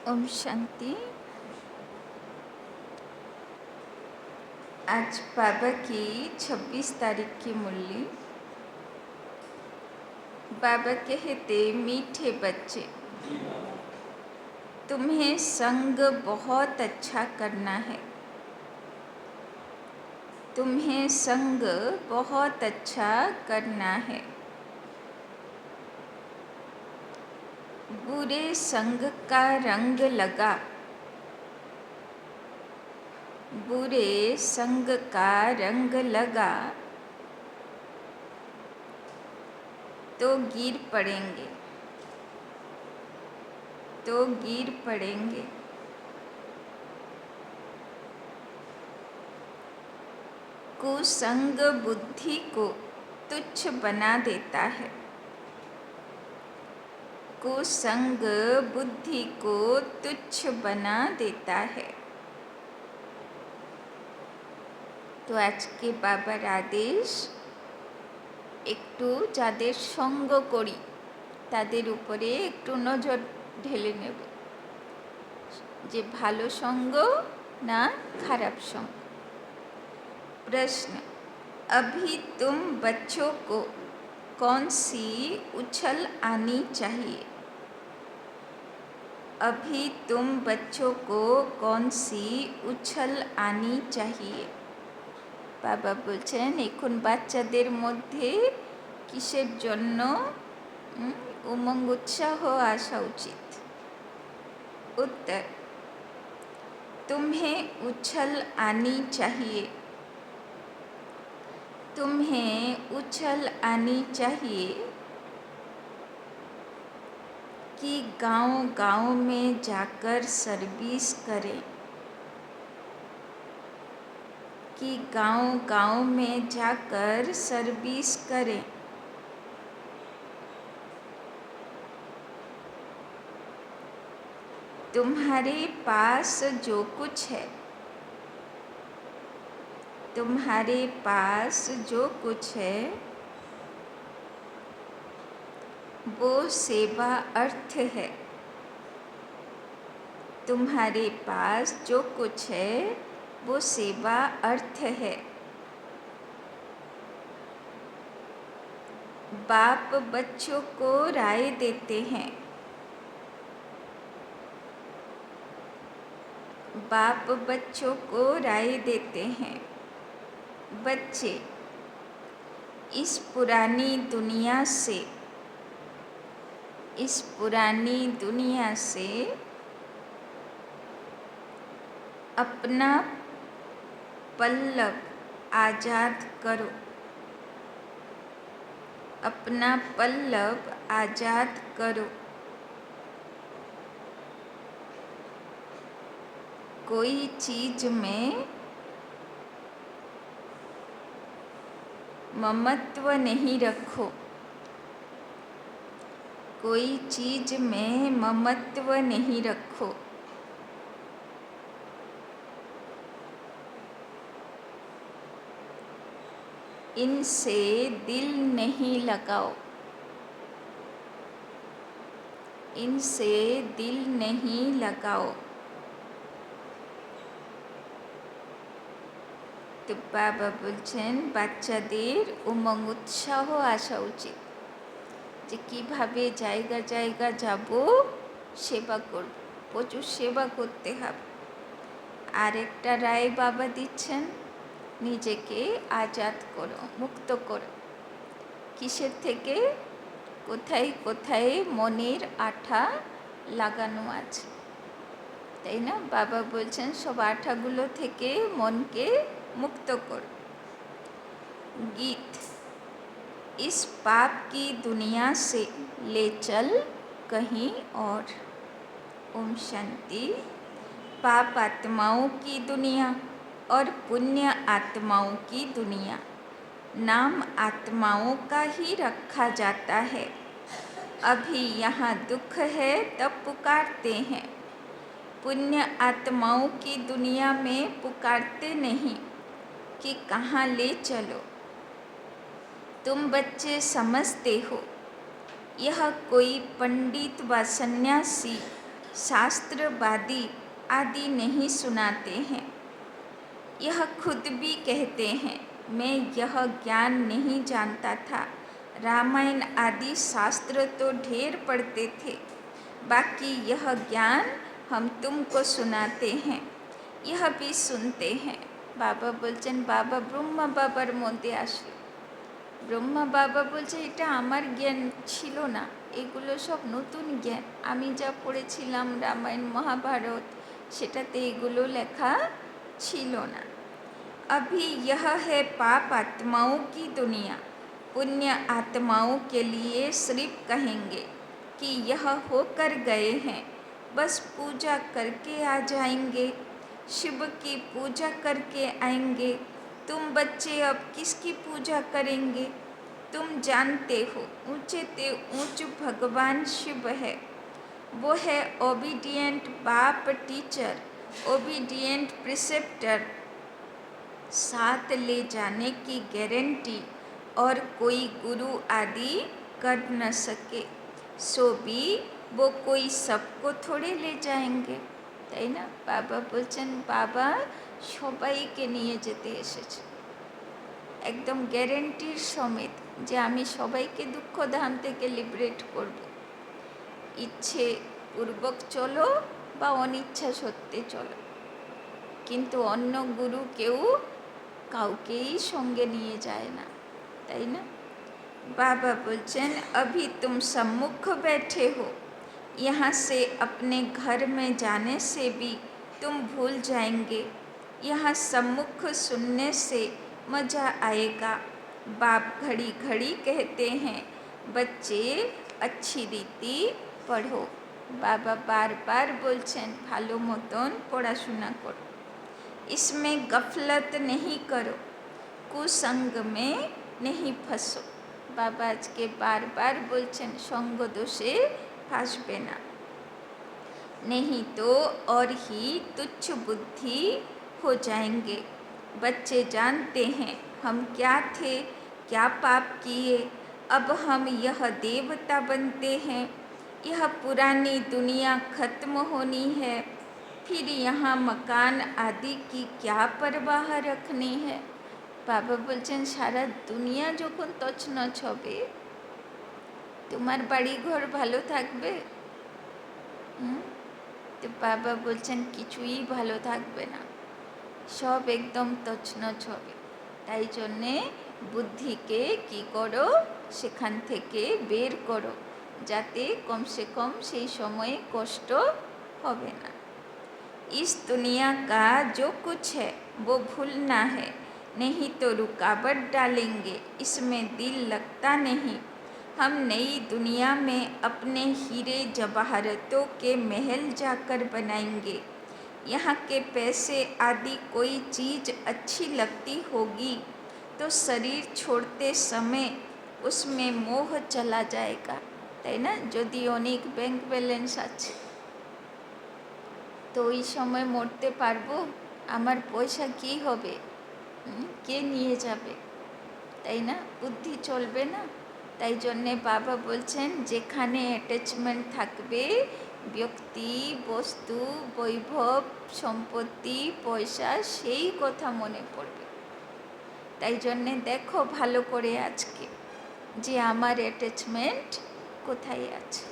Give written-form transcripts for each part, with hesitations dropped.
ओम शांति। आज बाबा की 26 तारीख की मुरली। बाबा कहते, मीठे बच्चे, तुम्हें संग बहुत अच्छा करना है। तुम्हें संग बहुत अच्छा करना है। बुरे संग का रंग लगा, बुरे संग का रंग लगा तो गिर पड़ेंगे, तो गिर पड़ेंगे। कुसंग बुद्धि को तुच्छ बना देता है। कुसंग बुद्धि को तुच्छ बना देता है। तो आज के बाबार आदेश, একটু যাদের সঙ্গ করি তাদের উপরে একটু নজর ঢেলে নেব, যে ভালো সঙ্গ না খারাপ সঙ্গ। प्रश्न, अभी तुम बच्चों को कौन सी उछल आनी चाहिए? अभी तुम बच्चों को कौन सी उछल आनी चाहिए? বাবা বলছেন, এখন বাচ্চাদের মধ্যে কিসের জন্য উমঙ্গ উৎসাহ আসা উচিত? उत्तर, तुम्हें उछल आनी चाहिए। तुम्हें उछल आनी चाहिए कि गांव-गांव में जाकर सर्विस करें, कि गांव-गांव में जाकर सर्विस करें। तुम्हारे पास जो कुछ है, तुम्हारे पास जो कुछ है वो सेवा अर्थ है। तुम्हारे पास जो कुछ है वो सेवा अर्थ है। बाप बच्चों को राय देते हैं, बाप बच्चों को राय देते हैं। बच्चे, इस पुरानी दुनिया से, इस पुरानी दुनिया से अपना पल्लव आज़ाद करो, अपना पल्लव आज़ाद करो। कोई चीज़ में ममत्व नहीं रखो, कोई चीज़ में ममत्व नहीं रखो। इनसे दिल नहीं लगाओ, इनसे दिल नहीं लगाओ। तो बाबा বলছেন, বাচ্চাদের উমঙ্গ উৎসাহ আসা উচিত, যে কীভাবে জায়গা জায়গা যাব, সেবা করব, প্রচুর সেবা করতে হবে। আরেকটা রায় বাবা দিচ্ছেন, নিজেকে আজাদ করো, মুক্ত করো। কিসের থেকে? কোথায় কোথায় মনের আঠা লাগানো আছে, তাই না? বাবা বলছেন সব আঠাগুলো থেকে মনকে मुक्त करो। गीत, इस पाप की दुनिया से ले चल कहीं और। ओम शांति। पाप आत्माओं की दुनिया और पुण्य आत्माओं की दुनिया, नाम आत्माओं का ही रखा जाता है। अभी यहाँ दुख है तब पुकारते हैं, पुण्य आत्माओं की दुनिया में पुकारते नहीं कि कहाँ ले चलो। तुम बच्चे समझते हो यह कोई पंडित व सन्यासी शास्त्रवादी आदि नहीं सुनाते हैं। यह खुद भी कहते हैं, मैं यह ज्ञान नहीं जानता था। रामायण आदि शास्त्र तो ढेर पढ़ते थे, बाकी यह ज्ञान हम तुमको सुनाते हैं, यह भी सुनते हैं। बाबा बोलছেন बाबा ब्रह्मा बाबार মধ্যে আসলো। ব্রহ্মা বাবা বলছে এটা আমার জ্ঞান ছিল না, এগুলো সব নতুন জ্ঞান, আমি যা পড়েছিলাম রামায়ণ মহাভারত সেটাতে এগুলো লেখা ছিল না। अभी यह है पाप आत्माओं की दुनिया, पुण्य आत्माओं के लिए सिर्फ कहेंगे कि यह होकर गए हैं, बस पूजा करके आ जाएंगे, शिव की पूजा करके आएंगे। तुम बच्चे अब किसकी पूजा करेंगे? तुम जानते हो ऊंचे ते ऊंच भगवान शिव है, वो है ओबीडियंट बाप टीचर, ओबीडियंट प्रिसेप्टर, साथ ले जाने की गारंटी और कोई गुरु आदि कर न सके, सो भी वो कोई सबको थोड़े ले जाएंगे। তাই না? বাবা বলছেন বাবা সবাইকে নিয়ে যেতে এসেছে, একদম গ্যারেন্টির সমেত যে আমি সবাইকে দুঃখধাম থেকে লিবারেট করব। ইচ্ছে পূর্বক চলো বা অনিচ্ছা সত্ত্বে চলো, কিন্তু অন্য গুরু কেউ কাউকেই সঙ্গে নিয়ে যায় না, তাই না? बाबा बोलचन अभी तुम सम्मुख बैठे हो, यहाँ से अपने घर में जाने से भी तुम भूल जाएंगे, यहाँ सम्मुख सुनने से मज़ा आएगा। बाप घड़ी घड़ी कहते हैं बच्चे अच्छी रीति पढ़ो। बाबा बार बार बोलचन भालो मतन पढ़ाशोना करो, इसमें गफलत नहीं करो, कुसंग में नहीं फंसो। बाबा आज के बार बार बोलचन संग दोषे फांसबे ना, नहीं तो और ही तुच्छ बुद्धि हो जाएंगे। बच्चे जानते हैं हम क्या थे, क्या पाप किए, अब हम यह देवता बनते हैं, यह पुरानी दुनिया खत्म होनी है, फिर यहाँ मकान आदि की क्या परवाह रखनी है। बाबा बोलছেন সারা দুনিয়া যখন তছনছ হবে, তোমার বাড়ি ঘর ভালো থাকবে? তো বাবা বলছেন কিছুই ভালো থাকবে না, সব একদম তছনছ হবে। তাই জন্যে বুদ্ধিকে কি করো, সেখান থেকে বের করো, যাতে কমসে কম সেই সময়ে কষ্ট হবে না। इस दुनिया का जो कुछ है वो भूलना है, नहीं तो रुकावट डालेंगे, इसमें दिल लगता नहीं। हम नई दुनिया में अपने हीरे जवाहरतों के महल जाकर बनाएंगे, यहाँ के पैसे आदि कोई चीज़ अच्छी लगती होगी तो शरीर छोड़ते समय उसमें मोह चला जाएगा, তাই না? যদি অনেক ব্যাংক ব্যালেন্স আছে তো ওই সময় মরতে পারবো, আমার পয়সা কী হবে, কে নিয়ে যাবে, তাই না? বুদ্ধি চলবে না। তাই জন্যে বাবা বলছেন যেখানে অ্যাটাচমেন্ট থাকবে, ব্যক্তি, বস্তু, বৈভব, সম্পত্তি, পয়সা, সেই কথা মনে পড়বে। তাই জন্যে দেখো ভালো করে আজকে যে আমার অ্যাটাচমেন্ট কোথায় আছে,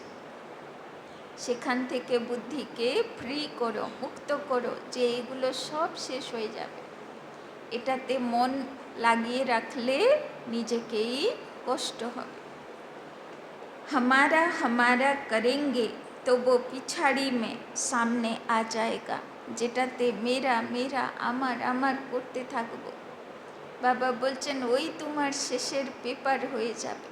সেখান থেকে বুদ্ধিকে ফ্রি করো, মুক্ত করো, যে এগুলো সব শেষ হয়ে যাবে। এটাতে মন লাগিয়ে রাখলে নিজেকেই কষ্ট হবে। हमारा हमारा करेंगे तो वो पिछाड़ी में सामने आ जाएगा, যেটাতে মেরা মেরা আমার আমার করতে থাকবো, বাবা বলছেন ওই তোমার শেষের পেপার হয়ে যাবে।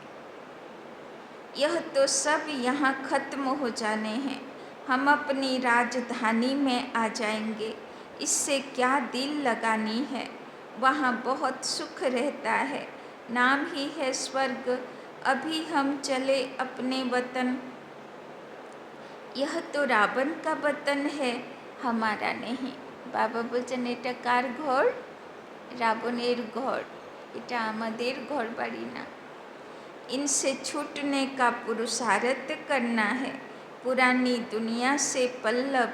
यह तो सब यहाँ खत्म हो जाने हैं, हम अपनी राजधानी में आ जाएंगे, इससे क्या दिल लगानी है, वहाँ बहुत सुख रहता है, नाम ही है स्वर्ग, अभी हम चले अपने वतन। यह तो रावण का वतन है, हमारा नहीं। बाबा बोलছেন এটা কার ঘর? রাবণের ঘর, এটা আমাদের ঘর বাড়ি না। इनसे छूटने का पुरुषार्थ करना है, पुरानी दुनिया से पल्लव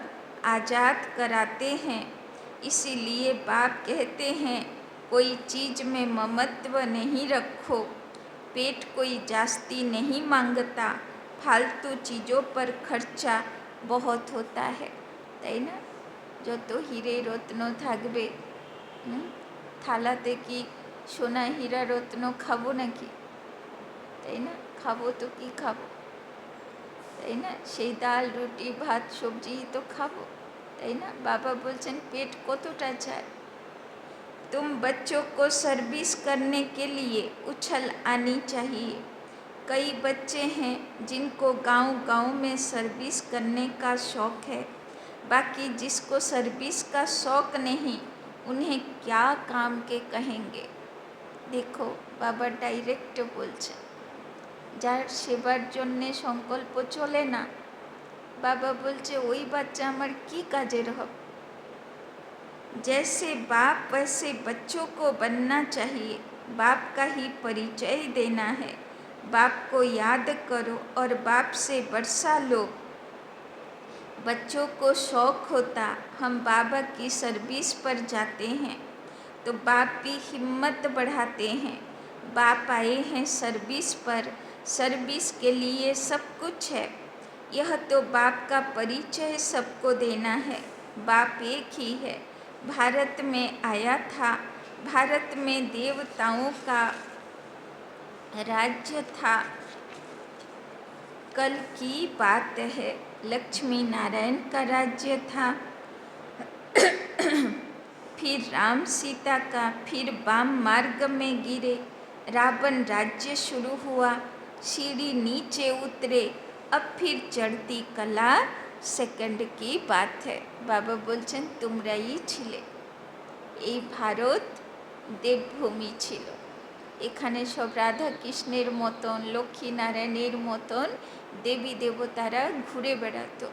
आज़ाद कराते हैं। इसीलिए बाप कहते हैं कोई चीज़ में ममत्व नहीं रखो। पेट कोई जास्ती नहीं मांगता, फालतू चीज़ों पर खर्चा बहुत होता है, ताई ना। जो तो हीरे रत्न थाकबे थालाते कि सोना हीरा रत्न खाबो नाकि, ताई ना। खाबो तो कि खाबो, ताई ना। সেই ডাল রুটি ভাত সবজি তো খাবো, তাই না। বাবা বলছেন পেট কতটা চায়। तुम बच्चों को सर्विस करने के लिए उछल आनी चाहिए। कई बच्चे हैं जिनको गांव-गांव में सर्विस करने का शौक़ है, बाकी जिसको सर्विस का शौक़ नहीं उन्हें क्या काम के कहेंगे। देखो बाबा डायरेक्ट बोलছেন, যার সেবার জন্যে সংকল্প চলে না, বাবা বলছে ওই বাচ্চা আমার কি কাজের হবে। जैसे बाप वैसे बच्चों को बनना चाहिए। बाप का ही परिचय देना है। बाप को याद करो और बाप से बरसा लो। बच्चों को शौक़ होता हम बाबा की सर्विस पर जाते हैं तो बाप भी हिम्मत बढ़ाते हैं। बाप आए हैं सर्विस पर, सर्विस के लिए सब कुछ है। यह तो बाप का परिचय सबको देना है। बाप एक ही है, भारत में आया था, भारत में देवताओं का राज्य था। कल की बात है, लक्ष्मी नारायण का राज्य था, फिर राम सीता का, फिर वाम मार्ग में गिरे, रावण राज्य शुरू हुआ, सीढ़ी नीचे उतरे, अब फिर चढ़ती कला सेकंड की बात है। बाबा बोलছেন তোমরাই ছিলে, এই ভারত দেবভূমি ছিল। এখানে সব রাধা কৃষ্ণের মতন, লক্ষ্মী নারায়ণের মতন দেবী দেবতারা ঘুরে বেড়াতো,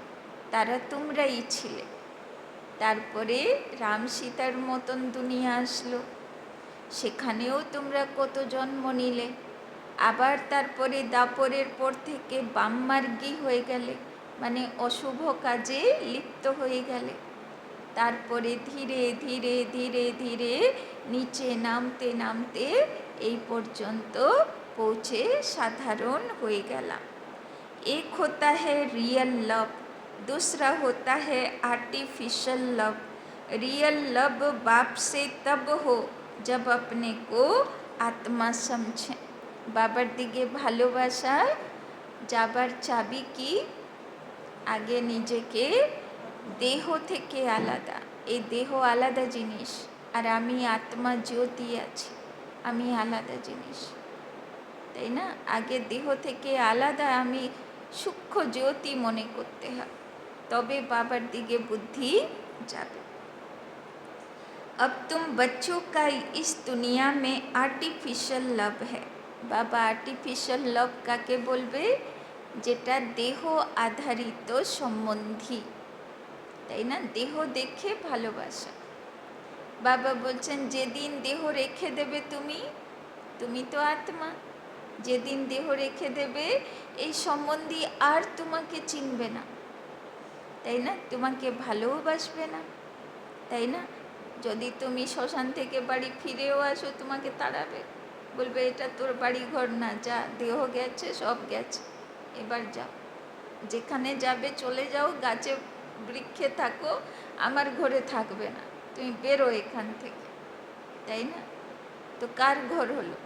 তারা তোমরাই ছিলে। তারপরে রাম সীতার মতন দুনিয়া আসলো, সেখানেও তোমরা কত জন্ম নিলে। আবার তারপরে দাপরের পর থেকে বামমার্গী হয়ে গেলে, মানে অশুভ কাজে লিপ্ত হয়ে গেলে। তারপরে ধীরে ধীরে ধীরে ধীরে নিচে নামতে নামতে এই পর্যন্ত পৌঁছে সাধারণ হয়ে গেলাম। एक होता है रियल लव, दूसरा होता है आर्टिफिशियल लव। रियल लव बाप से तब हो जब अपने को आत्मा समझें। बाবার দিকে ভালোবাসা যাবার চাবি কি? আগে নিজেকে দেহ থেকে আলাদা, এই দেহ আলাদা জিনিস আর আমি আত্মা জ্যোতি আছি, আমি আলাদা জিনিস, তাই না। আগে দেহ থেকে আলাদা আমি সূক্ষ্ম জ্যোতি মনে করতে হয়, তবে বাবার দিকে বুদ্ধি যাবে। अब तुम बच्चों का इस दुनिया में आर्टिफिशियल लव है। बाबा आर्टिफिशियल लव কাকে বলবে? যেটা দেহ আধারিত সম্বন্ধী, তাই না। দেহ দেখে ভালোবাসা। বাবা বলছেন যেদিন দেহ রেখে দেবে তুমি, তুমি তো আত্মা, যেদিন দেহ রেখে দেবে এই সম্বন্ধী আর তোমাকে চিনবে না, তাই না। তোমাকে ভালোবাসবে না, তাই না। যদি তুমি শ্মশান থেকে বাড়ি ফিরেও আসো তোমাকে তাড়াবে, বলবে এটা তোর বাড়ি ঘর না, যা, দেহ গেছে, সব গেছে, এবার যাও, যেখানে যাবে চলে যাও, গাছে বৃক্ষে থাকো, আমার ঘরে থাকবে না, তুমি বেরো এখান থেকে, তাই না। তো কার ঘর হলো?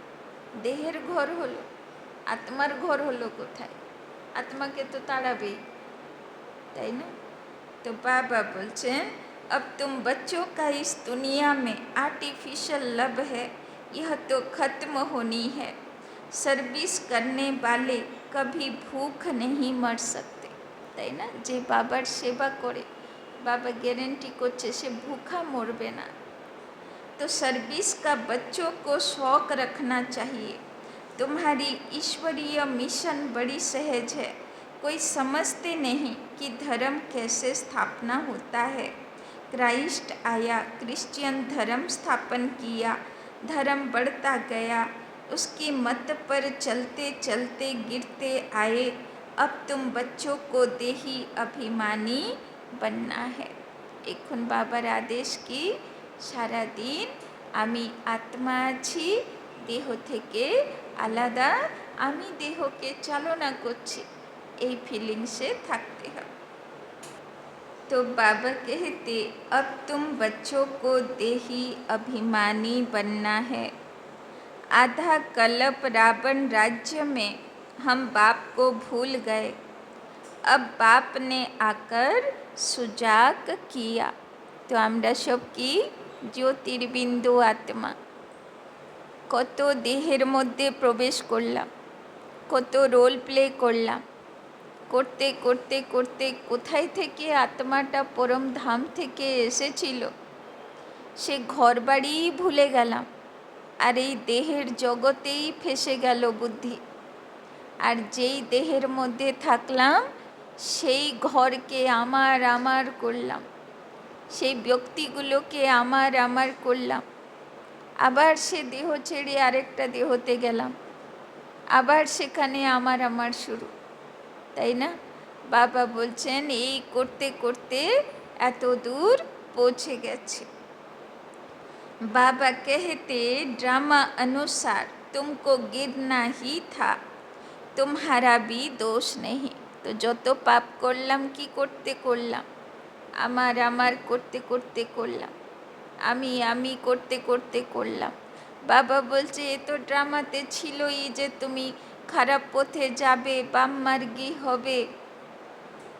দেহের ঘর হলো। আত্মার ঘর হলো কোথায়? আত্মাকে তো তাড়াবেই, তাই না। तो बाबा बोलছেন अब तुम बच्चों का इस दुनिया में आर्टिफिशियल लव है, यह तो खत्म होनी है। सर्विस करने वाले कभी भूख नहीं मर सकते, তাই না। যে বাবার সেবা করে, বাবা গ্যারেন্টি করছে সে ভूखा মরবে না। तो सर्विस का बच्चों को शौक़ रखना चाहिए। तुम्हारी ईश्वरीय मिशन बड़ी सहज है। कोई समझते नहीं कि धर्म कैसे स्थापना होता है। क्राइस्ट आया, क्रिश्चियन धर्म स्थापन किया, धर्म बढ़ता गया, उसकी मत पर चलते चलते गिरते आए, अब तुम बच्चों को देही अभिमानी बनना है। এখন বাবার আদেশ কি, সারাদিন আমি আত্মা আছি, দেহ থেকে আলাদা, আমি দেহকে চালনা করছি, এই ফিলিংসে থাকতে হবে। तो बाबा कहते अब तुम बच्चों को देही अभिमानी बनना है। आधा कल्प रावण राज्य में हम बाप को भूल गए, अब बाप ने आकर सुजाग किया। तो আমরা সব কি জ্যোতির্বিন্দু আত্মা, কত দেহের মধ্যে প্রবেশ করলাম, কত রোল প্লে করলাম, করতে করতে করতে কোথায় থেকে আত্মাটা পরম ধাম থেকে এসেছিল সে ঘরবাড়ি ভুলে গেলাম, আর এই দেহের জগতেই ফেসে গেল বুদ্ধি। আর যেই দেহের মধ্যে থাকলাম সেই ঘরকে আমার আমার করলাম, সেই ব্যক্তিগুলোকে আমার আমার করলাম, আবার সে দেহ ছেড়ে আরেকটা দেহতে গেলাম, আবার সেখানে আমার আমার শুরু, তাই না? বাবা বলছেন এই করতে করতে এত দূর পৌঁছে গেছে। बाबा कहते ड्रामा अनुसार तुमको गिरना ही था, तुम्हारा भी दोष नहीं। तो যত পাপ করলাম কি করতে করলাম, আমার আমার করতে করতে করলাম, আমি আমি করতে করতে করলাম। বাবা বলছে এ তো ড্রামাতে ছিলই যে তুমি খারাপ পথে যাবে, বামমার্গী হবে।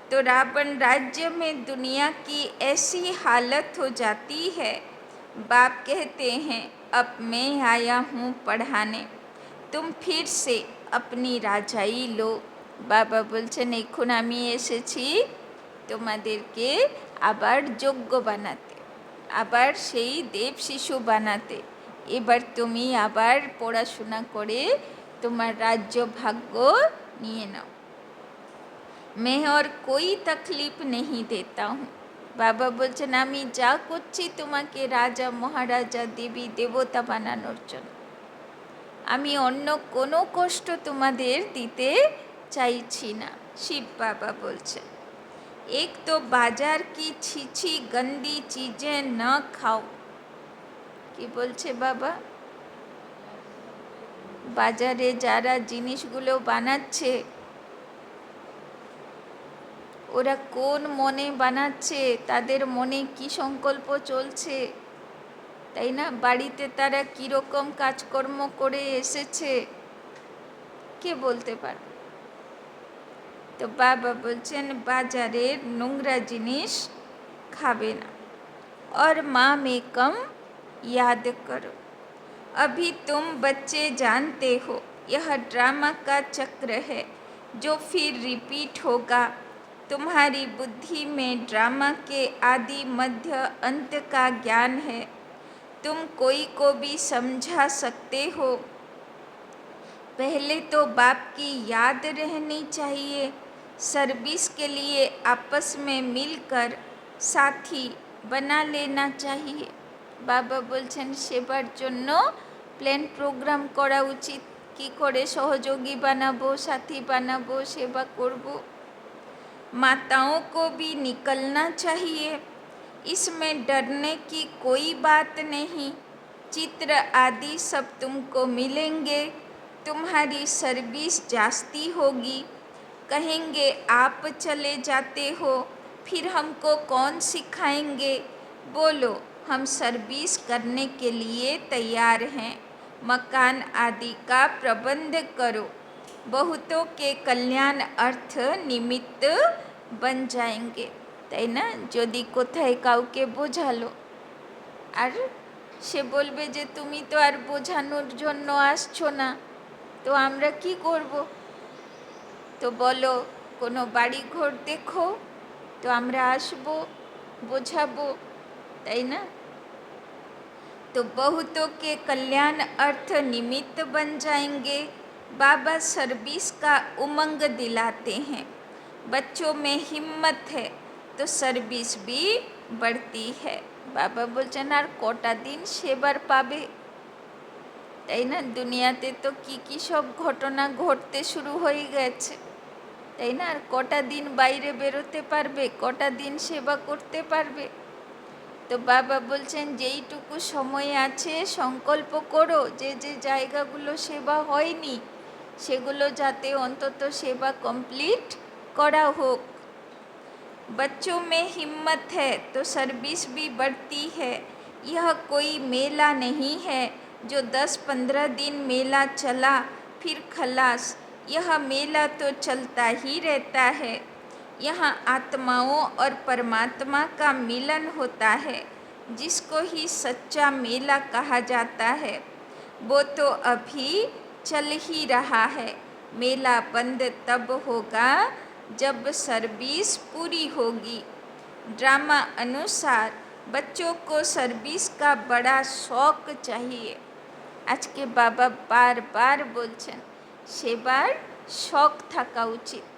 तो रावण राज्य में दुनिया की ऐसी हालत हो जाती है, बाप कहते हैं अब मैं आया हूँ पढ़ाने, तुम फिर से अपनी राजाई लो। बाबा বলছেন এখন আমি এসেছি তোমাদেরকে আবার যোগ্য বানাতে, আবার সেই দেব শিশু বানাতে। এবার তুমি আবার পড়াশোনা করে তোমার রাজ্য ভাগ্য নিয়ে নাও। मैं और कोई तकलीफ नहीं देता हूँ। বাবা বলছেন আমি যা করছি তোমাকে রাজা মহারাজা দেবী দেবতা বানানোর জন্য, আমি অন্য কোনো কষ্ট তোমাদের দিতে চাইছি না। শিব বাবা বলছেন एक तो बाजार की छिछी गंदी चीज़ें न खाओ। কি বলছে বাবা? বাজারে যারা জিনিসগুলো বানাচ্ছে ওরা কোন মনে বানাচ্ছে, তাদের মনে কি সংকল্প চলছে, তাই না? বাড়িতে তারা কীরকম কাজকর্ম করে এসেছে কে বলতে পারবে? তো বাবা বলছেন বাজারের নোংরা জিনিস খাবে না। और माँ में कम याद करो, अभी तुम बच्चे जानते हो यह ड्रामा का चक्र है जो फिर रिपीट होगा। तुम्हारी बुद्धि में ड्रामा के आदि मध्य अंत का ज्ञान है, तुम कोई को भी समझा सकते हो। पहले तो बाप की याद रहनी चाहिए, सर्विस के लिए आपस में मिलकर साथी बना लेना चाहिए। বাবা বলছেন সেবার জন্য প্ল্যান প্রোগ্রাম করা উচিত, কি করে সহযোগী বানাবো, সাথী বানাবো, সেবা করব। माताओं को भी निकलना चाहिए, इसमें डरने की कोई बात नहीं। चित्र आदि सब तुमको मिलेंगे, तुम्हारी सर्विस जास्ती होगी। कहेंगे आप चले जाते हो फिर हमको कौन सिखाएंगे, बोलो हम सर्विस करने के लिए तैयार हैं। मकान आदि का प्रबंध करो, बहुतों के कल्याण अर्थ निमित्त बन जाएंगे। তাই না? যদি কোথায় কাউকে বোঝালো আর সে বলবে যে তুমি তো আর বোঝানোর জন্য আসছো না, তো আমরা কি করব? তো বলো কোনো বাড়ি ঘর দেখো, তো আমরা আসবো, বোঝাবো, তাই না? तो बहुतों के कल्याण अर्थ निमित्त बन जाएंगे। बाबा सर्विस का उमंग दिलाते हैं, बच्चों में हिम्मत है तो सर्विस भी बढ़ती है। बाबा বলছেন আর কটা দিন সেবার পাবে, তাই না? দুনিয়াতে তো কি কি সব ঘটনা ঘটতে শুরু হয়ে গেছে। তাই না? আর কটা দিন বাইরে বেরোতে পারবে, কটা দিন সেবা করতে পারবে? তো বাবা বলছেন যেইটুকু সময় আছে সংকল্প করো যে যে জায়গাগুলো সেবা হয়নি সেগুলো যাতে অন্তত সেবা কমপ্লিট करा हो। बच्चों में हिम्मत है तो सर्विस भी बढ़ती है। यह कोई मेला नहीं है जो 10-15 दिन मेला चला फिर खलास। यह मेला तो चलता ही रहता है। यहाँ आत्माओं और परमात्मा का मिलन होता है, जिसको ही सच्चा मेला कहा जाता है। वो तो अभी चल ही रहा है। मेला बंद तब होगा जब सर्विस पूरी होगी। ड्रामा अनुसार बच्चों को सर्विस का बड़ा शौक चाहिए। आज के बाबा बार बार बोलছেন সেবার शौक থাকা উচিত।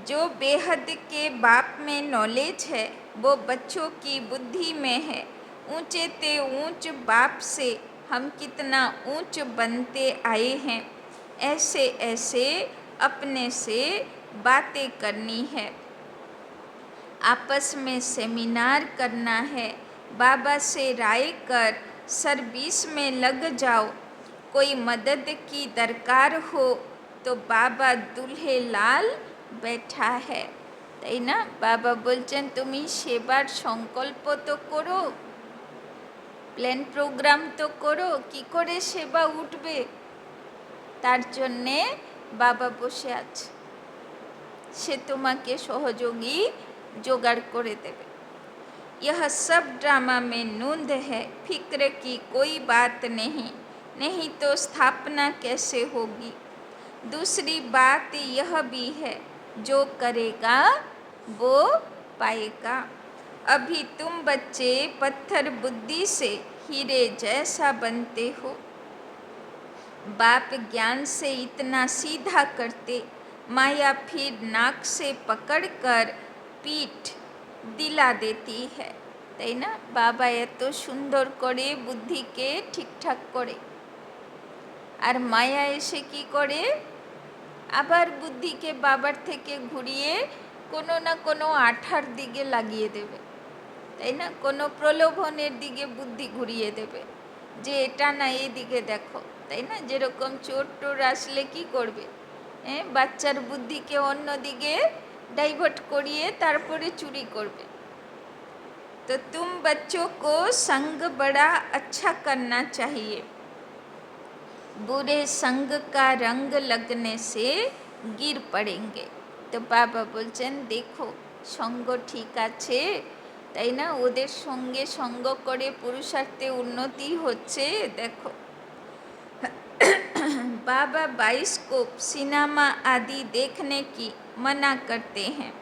जो बेहद के बाप में नॉलेज है वो बच्चों की बुद्धि में है। ऊंचे ते ऊंच बाप से हम कितना ऊंच बनते आए हैं। ऐसे ऐसे अपने से बातें करनी है, आपस में सेमिनार करना है, बाबा से राय कर सर्विस में लग जाओ। कोई मदद की दरकार हो तो बाबा दूल्हे लाल बैठा है। তাই না? বাবা বলছেন তুমি সেবার সংকল্প তো করো, প্ল্যান প্রোগ্রাম তো করো, কি করে সেবা উঠবে তার জন্যে বাবা বসে আছে, সে তোমাকে সহযোগী জোগাড় করে দেবে। यह सब ड्रामा में नूंद है, फिक्र की कोई बात नहीं, नहीं तो स्थापना कैसे होगी। दूसरी बात यह भी है जो करेगा वो पाएगा। अभी तुम बच्चे पत्थर बुद्धि से हीरे जैसा बनते हो। बाप ज्ञान से इतना सीधा करते, माया फिर नाक से पकड़कर पीठ दिला देती है। তাই না? বাবা এত সুন্দর করে বুদ্ধিকে ঠিকঠাক করে, আর মায়া এসে কি করে আবার বুদ্ধিকে বাবার থেকে ঘুরিয়ে কোনো না কোনো আঠার দিকে লাগিয়ে দেবে, তাই না? কোনো প্রলোভনের দিকে বুদ্ধি ঘুরিয়ে দেবে যে এটা না এদিকে দেখো, তাই না? যেরকম চোর টোর আসলে কি করবে, বাচ্চার বুদ্ধিকে অন্যদিকে ডাইভার্ট করিয়ে তারপরে চুরি করবে। तो तुम बच्चों को संग बड़ा अच्छा करना चाहिए। बुरे संग का रंग लगने से गिर पड़ेंगे। तो বাবা বলছেন দেখো সঙ্গ ঠিক আছে, তাই না? ওদের সঙ্গে সঙ্গ করে পুরুষার্থে উন্নতি হচ্ছে দেখো। बाबा बाइस्कोप सिनेमा आदि देखने की मना करते हैं।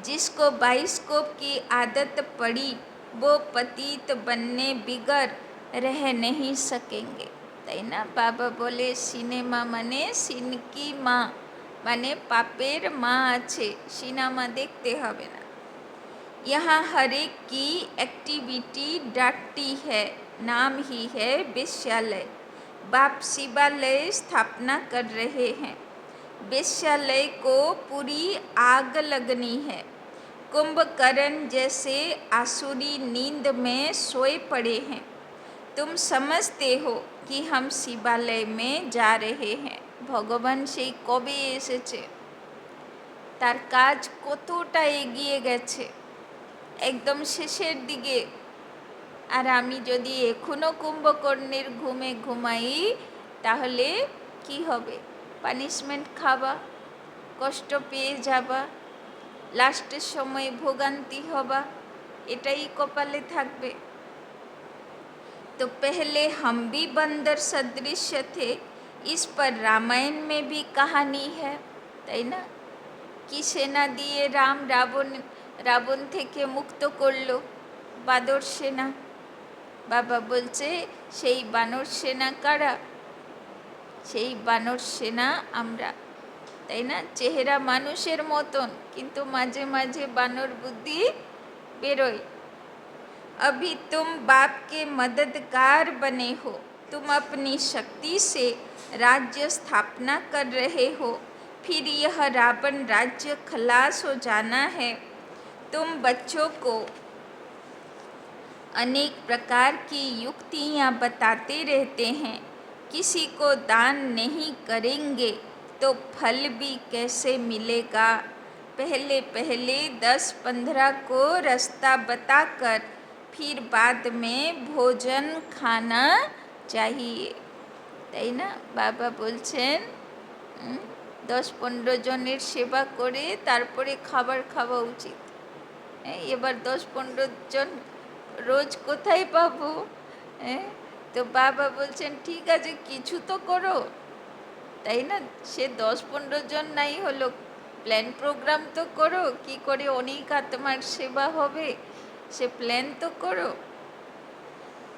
जिसको बाइस्कोप की आदत पड़ी वो पतित बनने बिगर रह नहीं सकेंगे। তাই না? বাবা বলে সিনেমা মানে সিনকি মা, মানে পাপের মা আছে, সিনেমা দেখতে হবে না। यहाँ हर एक की एक्टिविटी डांटती है, नाम ही है वेश्यालय। बाप शिवालय स्थापना कर रहे हैं। वेश्यालय को पूरी आग लगनी है। कुंभकर्ण जैसे आसुरी नींद में सोए पड़े हैं। तुम समझते हो कि हम शिवालय में जा रहे हैं। ভগবান সেই কবে এসেছে, তার কাজ কতটা এগিয়ে গেছে, একদম শেষের দিকে। আর আমি যদি এখনও কুম্ভকর্ণের ঘুমে ঘুমাই তাহলে কি হবে? পানিশমেন্ট খাবা, কষ্ট পেয়ে যাবা, লাস্টের সময় ভোগান্তি হবা, এটাই কপালে থাকবে। तो पहले हम भी बंदर सदृश थे, इस पर रामायण में भी कहानी है। তাই না? কি সেনা দিয়ে রাম রাবণ থেকে মুক্ত করলো? বাদর সেনা। বাবা বলছে সেই বানর সেনা কারা? সেই বানর সেনা আমরা, তাই না? চেহারা মানুষের মতন কিন্তু মাঝে মাঝে বানর বুদ্ধি বেরোয়। अभी तुम बाप के मददगार बने हो। तुम अपनी शक्ति से राज्य स्थापना कर रहे हो। फिर यह रावण राज्य खलास हो जाना है। तुम बच्चों को अनेक प्रकार की युक्तियाँ बताते रहते हैं। किसी को दान नहीं करेंगे तो फल भी कैसे मिलेगा। पहले पहले 10-15 को रास्ता बताकर फिर बाद में भोजन खाना चाहिए। তাই না? বাবা বলছেন 10-15 জনের সেবা করে তারপরে খাবার খাওয়া উচিত। এবার 10-15 জন রোজ কোথায় পাবো? তো বাবা বলছেন ঠিক আছে কিছু তো করো, তাই না? সে 10-15 জন নাই হলো, প্ল্যান প্রোগ্রাম তো করো, কি করে অনেক আত্মার সেবা হবে সে প্ল্যান তো করো।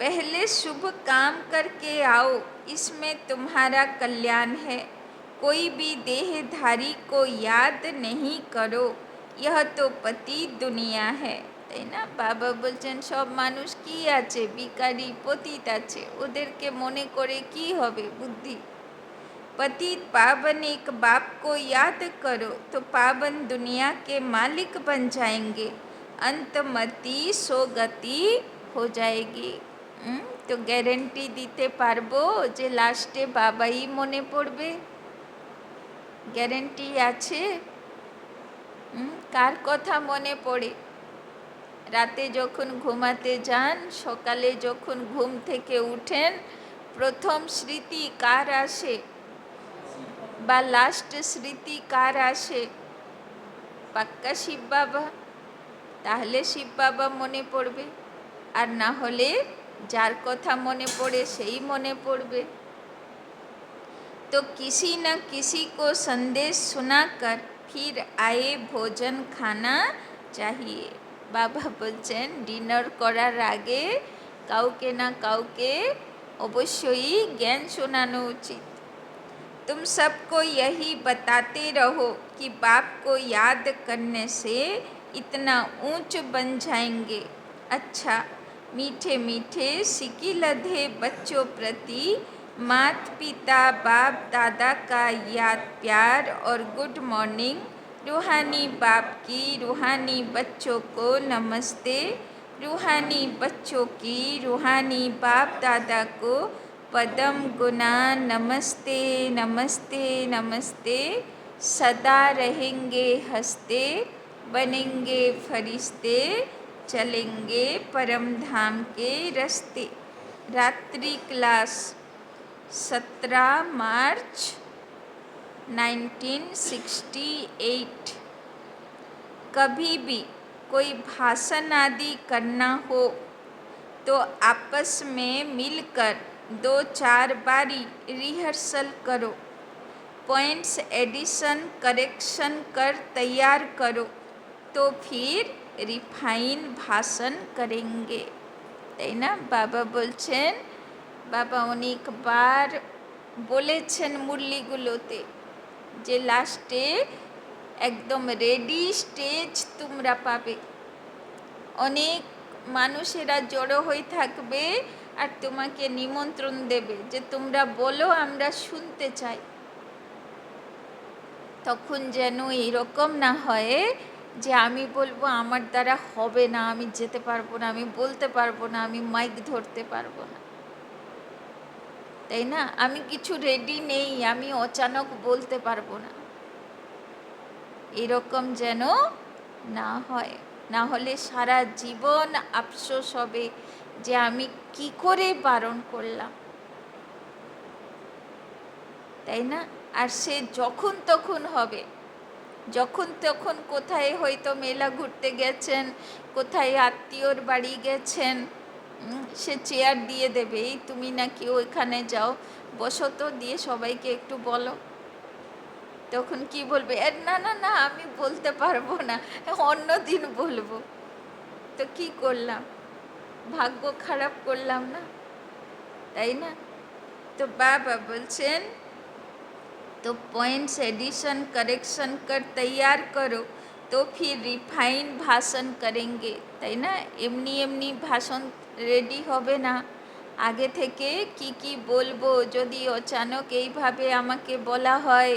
पहले शुभ काम करके आओ, इसमें तुम्हारा कल्याण है। कोई भी देहधारी को याद नहीं करो, यह तो पति दुनिया है। তাই না? বাবা বলছেন সব মানুষ কি আছে, ভিখারি পতিত আছে, ওদেরকে মনে করে কি হবে বুদ্ধি। पतित पावन एक बाप को याद करो तो पावन दुनिया के मालिक बन जाएंगे, अंतमति सोगति हो जाएगी। তো গ্যারেন্টি দিতে পারবো যে লাস্টে বাবাই মনে পড়বে? গ্যারেন্টি আছে? কার কথা মনে পড়ে? রাতে যখন ঘুমাতে যান, সকালে যখন ঘুম থেকে উঠেন, প্রথম স্মৃতি কার আসে বা লাস্ট স্মৃতি কার আসে? পাক্কা শিব বাবা। তাহলে শিব বাবা মনে পড়বে, আর না হলে যার কথা মনে পড়ে সেই মনে পড়বে। तो किसी न किसी को संदेश सुनाकर फिर आए भोजन खाना चाहिए। বাবা বলছেন ডিনার করার আগে কাউকে না কাউকে অবশ্যই জ্ঞান শোনানো উচিত। तुम सबको यही बताते रहो कि बाप को याद करने से इतना ऊंच बन जाएंगे। अच्छा, मीठे मीठे सिकी लधे बच्चों प्रति मात पिता बाप दादा का याद प्यार और गुड मॉर्निंग। रूहानी बाप की रूहानी बच्चों को नमस्ते, रूहानी बच्चों की रूहानी बाप दादा को पदम गुना नमस्ते नमस्ते नमस्ते। सदा रहेंगे हंसते, बनेंगे फरिश्ते, चलेंगे परम धाम के रास्ते। रात्रि क्लास 17 मार्च 1968। कभी भी कोई भाषण आदि करना हो तो आपस में मिलकर 2-4 बारी रिहर्सल करो। पॉइंट्स एडिशन करेक्शन कर तैयार करो तो फिर रिफाइन भाषण करेंगे। তাই না? বাবা বলছেন, বাবা অনেকবার বলেছেন মুরলিগুলোতে যে লাস্টে একদম রেডি স্টেজ তোমরা পাবে। অনেক মানুষেরা জড়ো হয়ে থাকবে আর তোমাকে নিমন্ত্রণ দেবে যে তোমরা বলো আমরা শুনতে চাই। তখন যেন এরকম না হয় যে আমি বলবো আমার দ্বারা হবে না, আমি যেতে পারবো না, আমি বলতে পারবো না, আমি মাইক ধরতে পারবো না, তাই না? আমি কিছু রেডি নেই, আমি অচানক বলতে পারবো না, এরকম যেন না হয়। না হলে সারা জীবন আফসোস হবে যে আমি কি করে বারণ করলাম, তাই না? আর সে যখন তখন হবে, যখন তখন কোথায় হয়তো মেলা ঘুরতে গেছেন, কোথায় আত্মীয়র বাড়ি গেছেন, সে চেয়ার দিয়ে দেবে, এই তুমি নাকি ওইখানে যাও, বসো তো, দিয়ে সবাইকে একটু বলো। তখন কি বলবে? না না না আমি বলতে পারবো না, অন্য দিন বলবো। তো কি করলাম? ভাগ্য খারাপ করলাম না, তাই না? তো বাবা বলছেন तो पॉइंट्स एडिशन करेक्शन कर तैयार करो तो फिर रिफाइन भाषण करेंगे, তাই না? এমনি এমনি ভাষণ রেডি হবে না, আগে থেকে কি কি বলবো, যদি অচানক এইভাবে আমাকে বলা হয়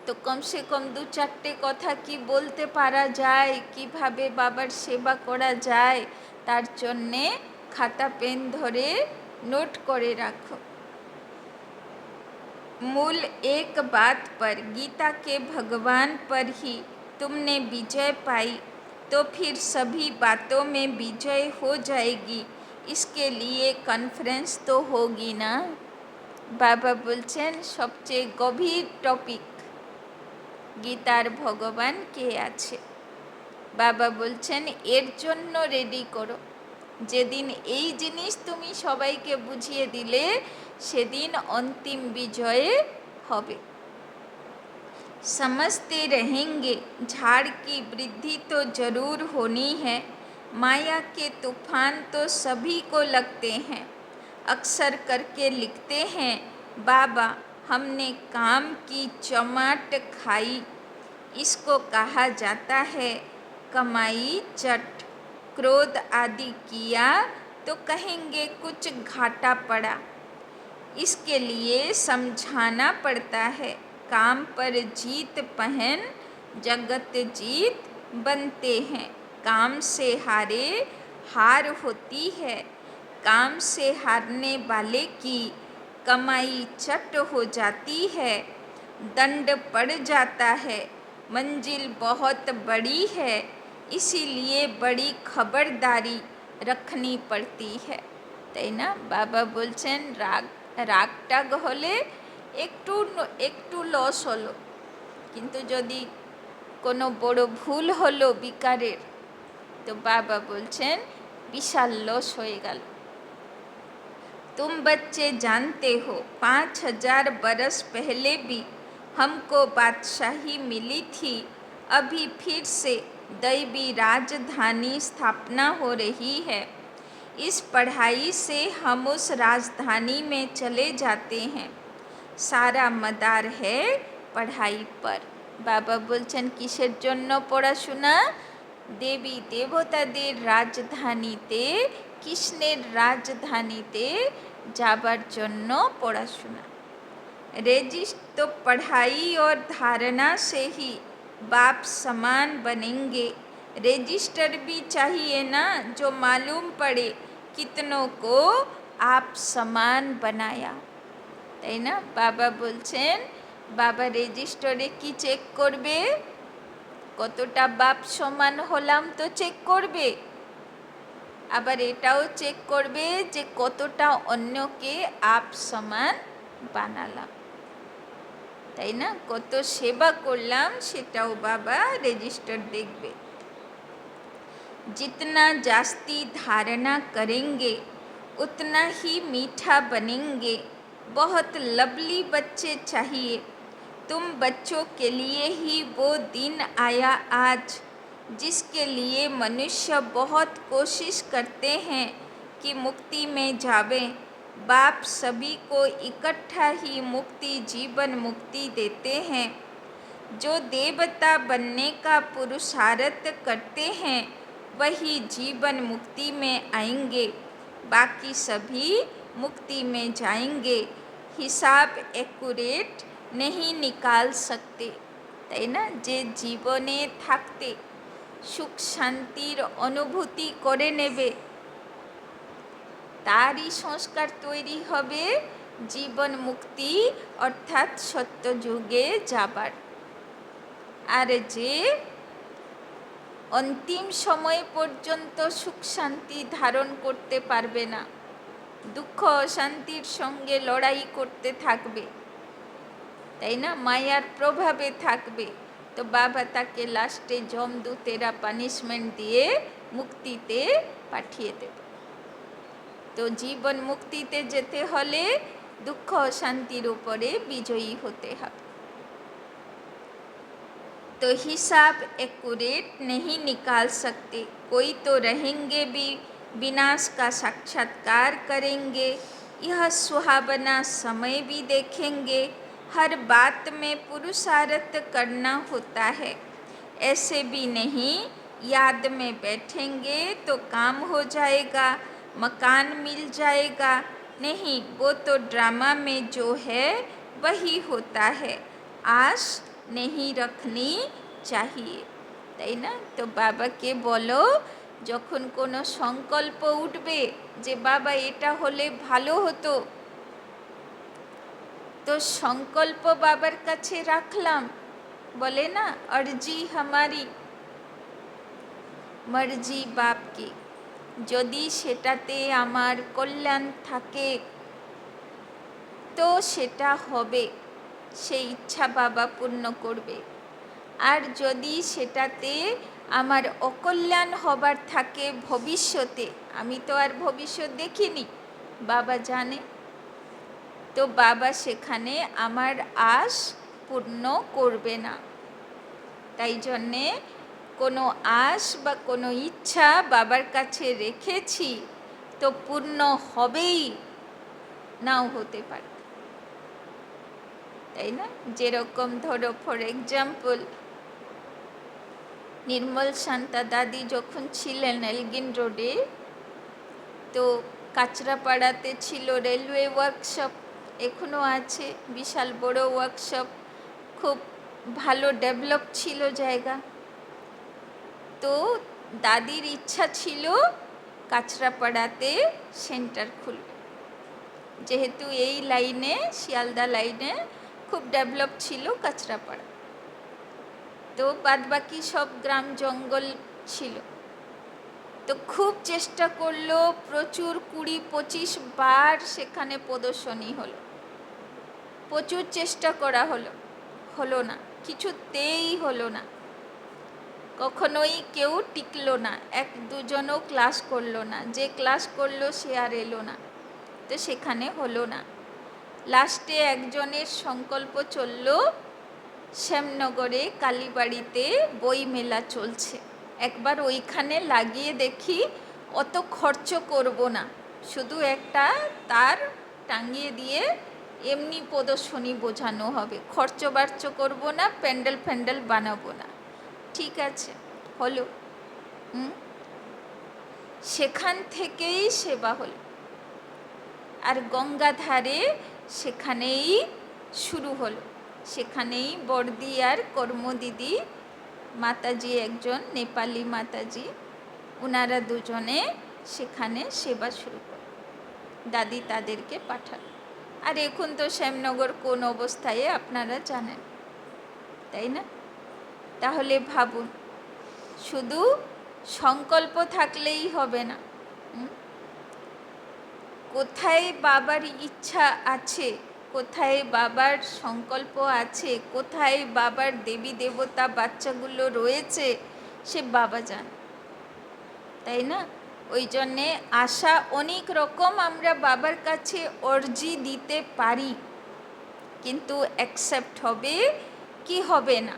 তো কমসে কম 2-4টে কথা কি বলতে পারা যায়, কিভাবে বাবার সেবা করা যায়, তার জন্যে খাতা পেন ধরে নোট করে রাখো। मूल एक बात पर, गीता के भगवान पर ही तुमने विजय पाई तो फिर सभी बातों में विजय हो जाएगी। इसके लिए कॉन्फ्रेंस तो होगी ना। बाबा बोलছেন সবচেয়ে গভীর টপিক গীতার ভগবান কে আছে। বাবা বলছেন এর জন্য রেডি করো, যেদিন এই জিনিস তুমি সবাইকে বুঝিয়ে দিলে সেদিন अंतिम विजय হবে। समझते रहेंगे, झाड़ की वृद्धि तो जरूर होनी है। माया के तूफान तो सभी को लगते हैं। अक्सर करके लिखते हैं, बाबा हमने काम की चमाट खाई। इसको कहा जाता है कमाई चट। क्रोध आदि किया तो कहेंगे कुछ घाटा पड़ा। इसके लिए समझाना पड़ता है, काम पर जीत पहन जगत जीत बनते हैं। काम से हारे हार होती है। काम से हारने वाले की कमाई चट हो जाती है, दंड पड़ जाता है। मंजिल बहुत बड़ी है, इसीलिए बड़ी खबरदारी रखनी पड़ती है। তাই না? বাবা বলছেন রাগটাগ হলে একটু লস হলো, কিন্তু যদি কোনো বড় ভুল হলো বিকারের, তো বাবা বলছেন বিশাল লস হয়ে গেল। तुम बच्चे जानते हो 5000 बरस पहले भी हमको बादशाही मिली थी। अभी फिर से दैवी राजधानी स्थापना हो रही है। इस पढ़ाई से हम उस राजधानी में चले जाते हैं। सारा मदार है पढ़ाई पर। बाबा बोलছেন কিসের জন্য পড়াশোনা? দেবী দেবতাদের রাজধানীতে, কৃষ্ণের রাজধানীতে যাবার জন্য পড়াশোনা। तो पढ़ाई और धारणा से ही बाप समान बनेंगे। रजिस्टर भी चाहिए ना, जो मालूम पड़े कितनों को आप समान बनाया। তাই না? বাবা বলছেন বাবা রেজিস্টারে কি চেক করবে? কতটা বাপ সমান হলাম তো চেক করবে, আবার এটাও চেক করবে যে কতটা অন্যকে আপ সমান বানালাম। তাই না? কত সেবা করলাম সেটাও বাবা রেজিস্টার দেখবে। जितना जास्ती धारणा करेंगे उतना ही मीठा बनेंगे। बहुत लवली बच्चे चाहिए। तुम बच्चों के लिए ही वो दिन आया आज, जिसके लिए मनुष्य बहुत कोशिश करते हैं कि मुक्ति में जावें। बाप सभी को इकट्ठा ही मुक्ति, जीवन मुक्ति देते हैं। जो देवता बनने का पुरुषार्थ करते हैं वही जीवन मुक्ति में आएंगे, बाकी सभी मुक्ति में जाएंगे। हिसाब एक्यूरेट नहीं निकाल सकते। তাই না? যে জীবনে থাকতে সুখ শান্তির অনুভূতি করে নেবে তারই সংস্কার তৈরি হবে জীবন মুক্তি অর্থাৎ সত্যযুগে যাবার। আর যে অন্তিম সময় পর্যন্ত সুখ শান্তি ধারণ করতে পারবে না, দুঃখ অশান্তির সঙ্গে লড়াই করতে থাকবে, তাই না, মায়ার প্রভাবে থাকবে, তো বাবা তাকে লাস্টে যমদূতেরা পানিশমেন্ট দিয়ে মুক্তিতে পাঠিয়ে দেবে। তো জীবন মুক্তিতে যেতে হলে দুঃখ অশান্তির উপরে বিজয়ী হতে হবে। तो हिसाब एक्यूरेट नहीं निकाल सकते। कोई तो रहेंगे भी विनाश का साक्षात्कार करेंगे। यह सुहावना समय भी देखेंगे। हर बात में पुरुषार्थ करना होता है। ऐसे भी नहीं याद में बैठेंगे तो काम हो जाएगा, मकान मिल जाएगा। नहीं, वो तो ड्रामा में जो है वही होता है। आश नहीं रखनी चाहिए, তাই না? তো বাবাকে বলো, যখন কোনো সংকল্প উঠবে যে বাবা এটা হলে ভালো হতো, তো সংকল্প বাবার কাছে রাখলাম, বলে না अर्जी हमारी मर्जी बाप की, যদি সেটাতে আমার কল্যাণ থাকে তো সেটা হবে, সেই ইচ্ছা বাবা পূর্ণ করবে। আর যদি সেটাতে আমার অকল্যাণ হবার থাকে ভবিষ্যতে, আমি তো আর ভবিষ্যৎ দেখিনি, বাবা জানে, তো বাবা সেখানে আমার আশ পূর্ণ করবে না। তাই জন্যে কোনো আশ বা কোনো ইচ্ছা বাবার কাছে রেখেছি তো পূর্ণ হবেই, নাও হতে পারে, তাই না? যেরকম ধরো ফর এক্সাম্পল, নির্মল শান্তা দাদি যখন ছিলেন এলগিন রোডে, তো কাঁচরাপাড়াতে ছিল রেলওয়ে ওয়ার্কশপ, এখনও আছে, বিশাল বড় ওয়ার্কশপ, খুব ভালো ডেভেলপ ছিল জায়গা। তো দাদির ইচ্ছা ছিল কাঁচরাপাড়াতে সেন্টার খুলবে, যেহেতু এই লাইনে, শিয়ালদা লাইনে খুব ডেভেলপ ছিল কাঁচরাপাড়া, তো বাদবাকি সব গ্রাম জঙ্গল ছিল। তো খুব চেষ্টা করলো, প্রচুর 20-25 বার সেখানে প্রদর্শনী হলো, প্রচুর চেষ্টা করা হলো, হলো না, কিছুতেই হলো না, কখনোই কেউ টিকলো না, 1-2জনও ক্লাস করলো না, যে ক্লাস করলো সে আর এলো না, তো সেখানে হলো না। লাস্টে একজনের সংকল্প চলল, শ্যামনগরে কালীবাড়িতে বই মেলা চলছে, একবার ওইখানে লাগিয়ে দেখি, অত খরচ করব না, শুধু একটা তার টাঙিয়ে দিয়ে এমনি প্রদর্শনী বোঝানো হবে, খরচ বার্চ করব না, প্যান্ডেল ফ্যান্ডেল বানাবো না। ঠিক আছে, হলো। সেখান থেকেই সেবা হলো, আর গঙ্গাধারে সেখানেই শুরু হলো, সেখানেই বর্দি আর কর্মদিদি মাতাজি, একজন নেপালি মাতাজি, ওনারা দুজনে সেখানে সেবা শুরু করে, দাদি তাদেরকে পাঠালো। আর এখন তো শ্যামনগর কোন অবস্থায় আপনারা জানেন, তাই না? তাহলে ভাবুন, শুধু সংকল্প থাকলেই হবে না, কোথায় বাবার ইচ্ছা আছে, কোথায় বাবার সংকল্প আছে, কোথায় বাবার দেবী দেবতা বাচ্চাগুলো রয়েছে, সে বাবা জানে, তাই না? ওই জন্যে আশা অনেক রকম আমরা বাবার কাছে অর্জি দিতে পারি, কিন্তু অ্যাকসেপ্ট হবে কি হবে না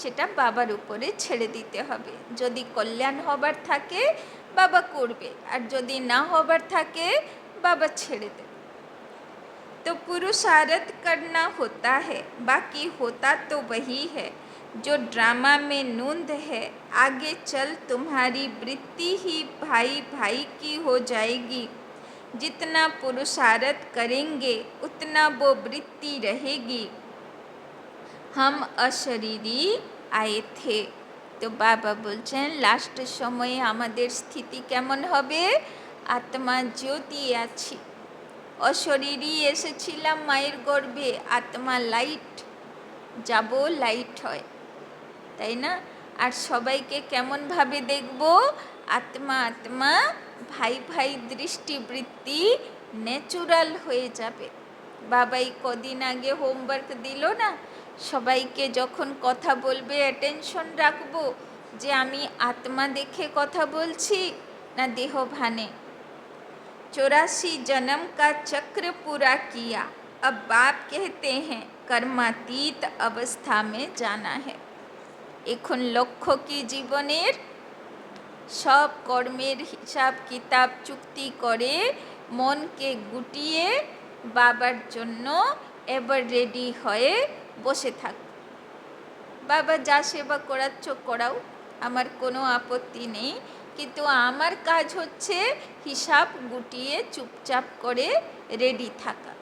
সেটা বাবার উপরে ছেড়ে দিতে হবে। যদি কল্যাণ হবার থাকে বাবা করবে, আর যদি না হবার থাকে बाबा छेड़ दे। तो पुरुषार्थ करना होता है, बाकी होता तो वही है जो ड्रामा में नूंद है। आगे चल तुम्हारी वृत्ति ही भाई भाई की हो जाएगी, जितना पुरुषार्थ करेंगे उतना वो वृत्ति रहेगी। हम अशरीरी आए थे। तो बाबा बोलছেন লাস্ট সময়ে আমাদের স্থিতি কেমন হবে? আত্মা জ্যোতি আছি, অশরীরী এসেছিলাম মায়ের গর্ভে, আত্মা লাইট, যাব লাইট হয়, তাই না? আর সবাইকে কেমনভাবে দেখব? আত্মা আত্মা ভাই ভাই দৃষ্টিবৃত্তি ন্যাচুরাল হয়ে যাবে। বাবাই কদিন আগে হোমওয়ার্ক দিল না, সবাইকে যখন কথা বলবে অ্যাটেনশন রাখবো যে আমি আত্মা দেখে কথা বলছি না দেহ ভানে। 84 जन्म का चक्र पूरा किया, अब बाप कहते हैं कर्मातीत अवस्था में जाना है। এখন লক্ষ্য কি জীবনের? সব কর্মের হিসাব কিতাব চুক্তি করে মনকে গুটিয়ে বাবার জন্য এবার রেডি হয়ে বসে থাক। বাবা যা সেবা করাচ্ছ করাও, আমার কোনো আপত্তি নেই, কিন্তু আমার কাজ হচ্ছে হিসাব গুটিয়ে চুপচাপ করে রেডি থাকা,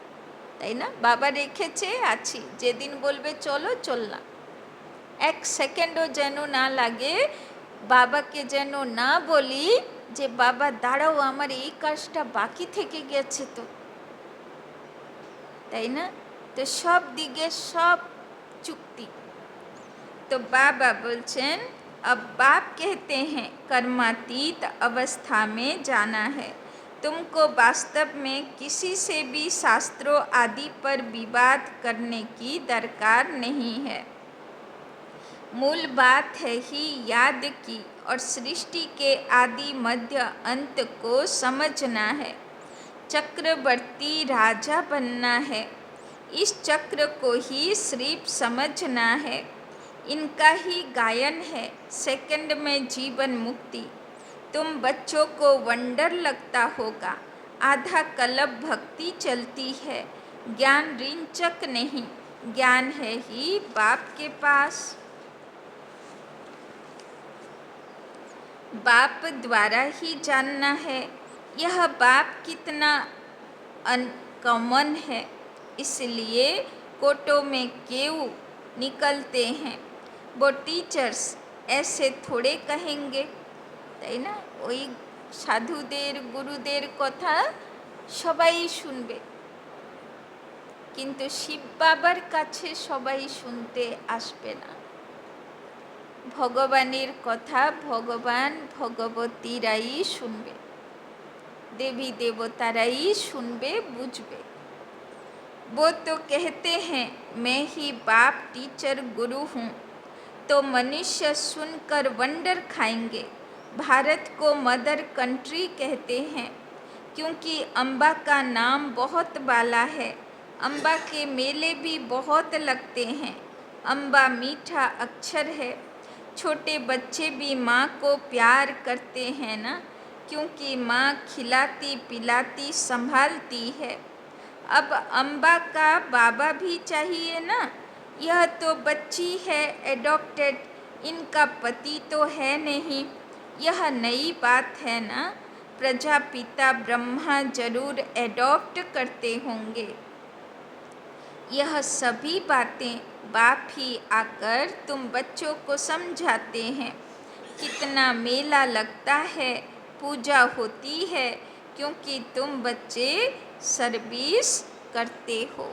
তাই না? বাবা রেখেছে, আছি, যেদিন বলবে চলো চললাম, এক সেকেন্ডও যেন না লাগে বাবাকে যেন না বলি যে বাবা দাঁড়াও, আমার এই কাজটা বাকি থেকে গেছে তো, তাই না? তো সব দিকে সব चुक्ति। तो बाबा बोलचन अब बाप कहते हैं कर्मातीत अवस्था में जाना है। तुमको वास्तव में किसी से भी शास्त्रों आदि पर विवाद करने की दरकार नहीं है। मूल बात है ही याद की और सृष्टि के आदि मध्य अंत को समझना है। चक्रवर्ती राजा बनना है, इस चक्र को ही सिर्फ समझना है। इनका ही गायन है सेकंड में जीवन मुक्ति। तुम बच्चों को वंडर लगता होगा, आधा कल्प भक्ति चलती है, ज्ञान रिंचक नहीं, ज्ञान है ही बाप के पास। बाप द्वारा ही जानना है। यह बाप कितना अनकॉमन है, इसलिए कोटों में क्यों निकलते हैं। वो टीचर्स ऐसे थोड़े कहेंगे, তাই না? ওই সাধুদের গুরুদের কথা সবাই শুনবে, কিন্তু শিব বাবার কাছে সবাই শুনতে আসবে না। ভগবানের কথা ভগবান ভগবতীরাই শুনবে, দেবী দেবতারাই শুনবে, বুঝবে। वो तो कहते हैं मैं ही बाप टीचर गुरु हूँ, तो मनुष्य सुनकर वंडर खाएंगे। भारत को मदर कंट्री कहते हैं क्योंकि अम्बा का नाम बहुत बाला है। अम्बा के मेले भी बहुत लगते हैं। अम्बा मीठा अक्षर है। छोटे बच्चे भी माँ को प्यार करते हैं ना, क्योंकि माँ खिलाती पिलाती संभालती है। अब अम्बा का बाबा भी चाहिए ना। यह तो बच्ची है एडॉप्टेड, इनका पति तो है नहीं। यह नई बात है ना, प्रजापिता ब्रह्मा जरूर एडॉप्ट करते होंगे। यह सभी बातें बाप ही आकर तुम बच्चों को समझाते हैं। कितना मेला लगता है, पूजा होती है, क्योंकि तुम बच्चे सर्विस करते हो,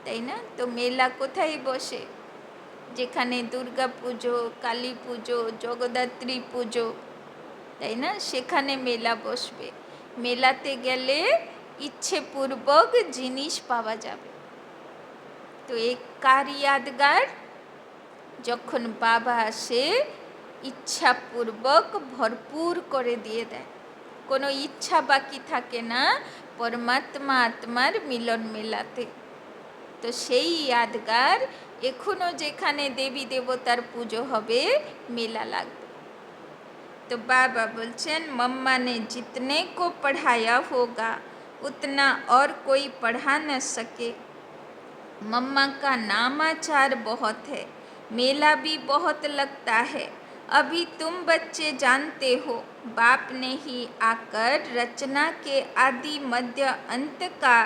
তাই না? তো মেলা কোথায় বসে? যেখানে দুর্গা পুজো, কালী পুজো, জগদ্ধাত্রী পুজো, তাই না? সেখানে মেলা বসবে। মেলাতে গেলে ইচ্ছেপূর্বক জিনিস পাওয়া যাবে। তো এক কার यादगार, যখন বাবা আসে ইচ্ছাপূর্বক ভরপুর করে দিয়ে দেয়, কোনো ইচ্ছা বাকি থাকে না পরমাত্মা আত্মার মিলন মেলাতে। তো সেই यादगार এখনও যেখানে দেবী দেবতার পুজো হবে মেলা লাগবে। तो बाबा बोलचन मम्मा ने जितने को पढ़ाया होगा उतना और कोई पढ़ा न सके। मम्मा का नामाचार बहुत है, मेला भी बहुत लगता है। अभी तुम बच्चे जानते हो, बाप ने ही आकर रचना के आदि मध्य अंत का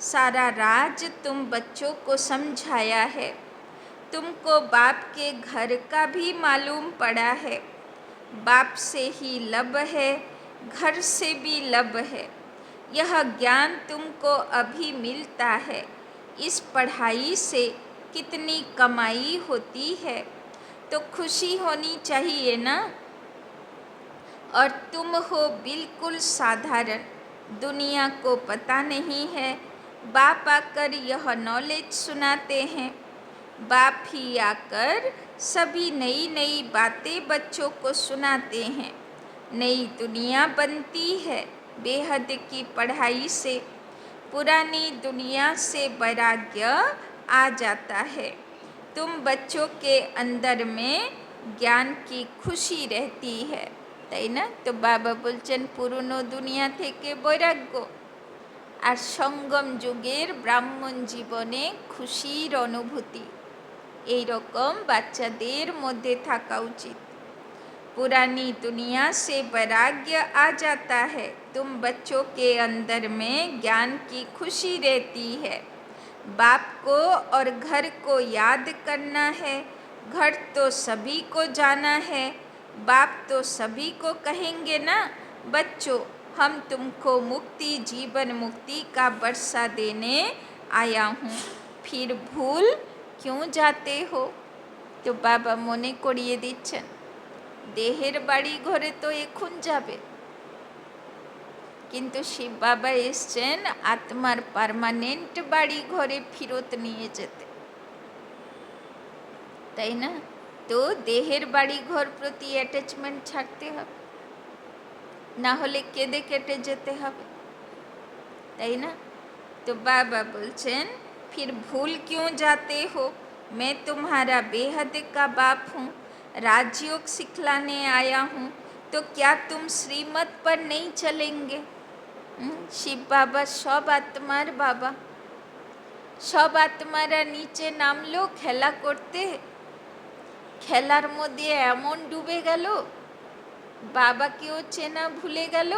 सारा राज तुम बच्चों को समझाया है। तुमको बाप के घर का भी मालूम पड़ा है। बाप से ही लब है, घर से भी लब है। यह ज्ञान तुमको अभी मिलता है। इस पढ़ाई से कितनी कमाई होती है, तो खुशी होनी चाहिए ना। और तुम हो बिल्कुल साधारण, दुनिया को पता नहीं है। बाप आकर यह नॉलेज सुनाते हैं। बाप ही आकर सभी नई नई बातें बच्चों को सुनाते हैं। नई दुनिया बनती है बेहद की पढ़ाई से। पुरानी दुनिया से वैराग्य आ जाता है। तुम बच्चों के अंदर में ज्ञान की खुशी रहती है, তাই না? তো বাবা বলছেন পুরনো দুনিয়া থেকে বৈরাগ্য আর সঙ্গম যুগের ব্রাহ্মণ জীবনে খুশির অনুভূতি, এই রকম বাচ্চাদের মধ্যে থাকা উচিত। पुरानी दुनिया से वैराग्य आ जाता है, तुम बच्चों के अंदर में ज्ञान की खुशी रहती है। बाप को और घर को याद करना है, घर तो सभी को जाना है, बाप तो सभी को कहेंगे ना। बच्चों, हम तुमको मुक्ति, जीवन मुक्ति का वर्षा देने आया हूँ, फिर भूल क्यों जाते हो? तो बाबा मने करिए दिच्छेन, देहेर बाड़ी घरे तो एखुन जाबे, किन्तु शिव बाबा एसेछेन आत्मार पार्मानेंट बाड़ी घरे फिरत निये जेते, ताई ना? तो देहेर बाड़ी घर प्रति अटैचमेंट छाड़ते हबे, ना होले केदे केटे जेते हबे, ताई ना? तो बाबा बोलছেন फिर भूल क्यों जाते हो, मैं तुम्हारा बेहद का बाप हूँ, राजयोग सिखलाने आया हूँ, तो क्या तुम श्रीमत पर नहीं चलेंगे? शिव बाबा सब आत्मार बाबा, सब आत्मारा नीचे नामलो खेला करते, खेलार मध्य एमन डूबे गेल, बाबाकेও চেনা भूले गेल।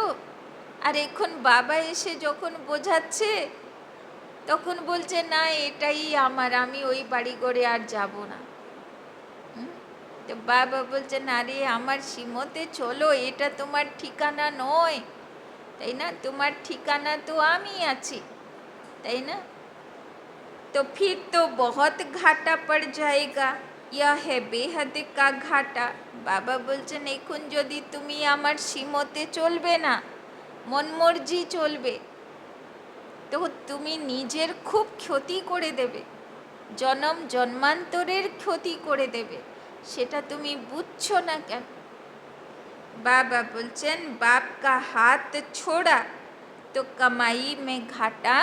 আর এখন বাবা এসে যখন বোঝাচ্ছে তখন বলছে না এটাই আমার, আমি ওই বাড়ি ঘরে আর যাব না। তো বাবা বলছেন আরে আমার শ্রীমতে চলো, এটা তোমার ঠিকানা নয়, তাই না? তোমার ঠিকানা তো আমি আছি, তাই না? तो फिर तो बहुत घाटा पड़ जाएगा, यह है बेहद का घाटा। बाबा बोलছেন এখন যদি তুমি আমার শ্রীমতে চলবে না, মন মর্জি চলবে, তো তুমি নিজের খুব ক্ষতি করে দেবে, জনম জন্মান্তরের ক্ষতি করে দেবে, সেটা তুমি বুঝছো না কেন? बाबा बोलছেন बाप का हाथ छोड़ा तो कमाई में घाटा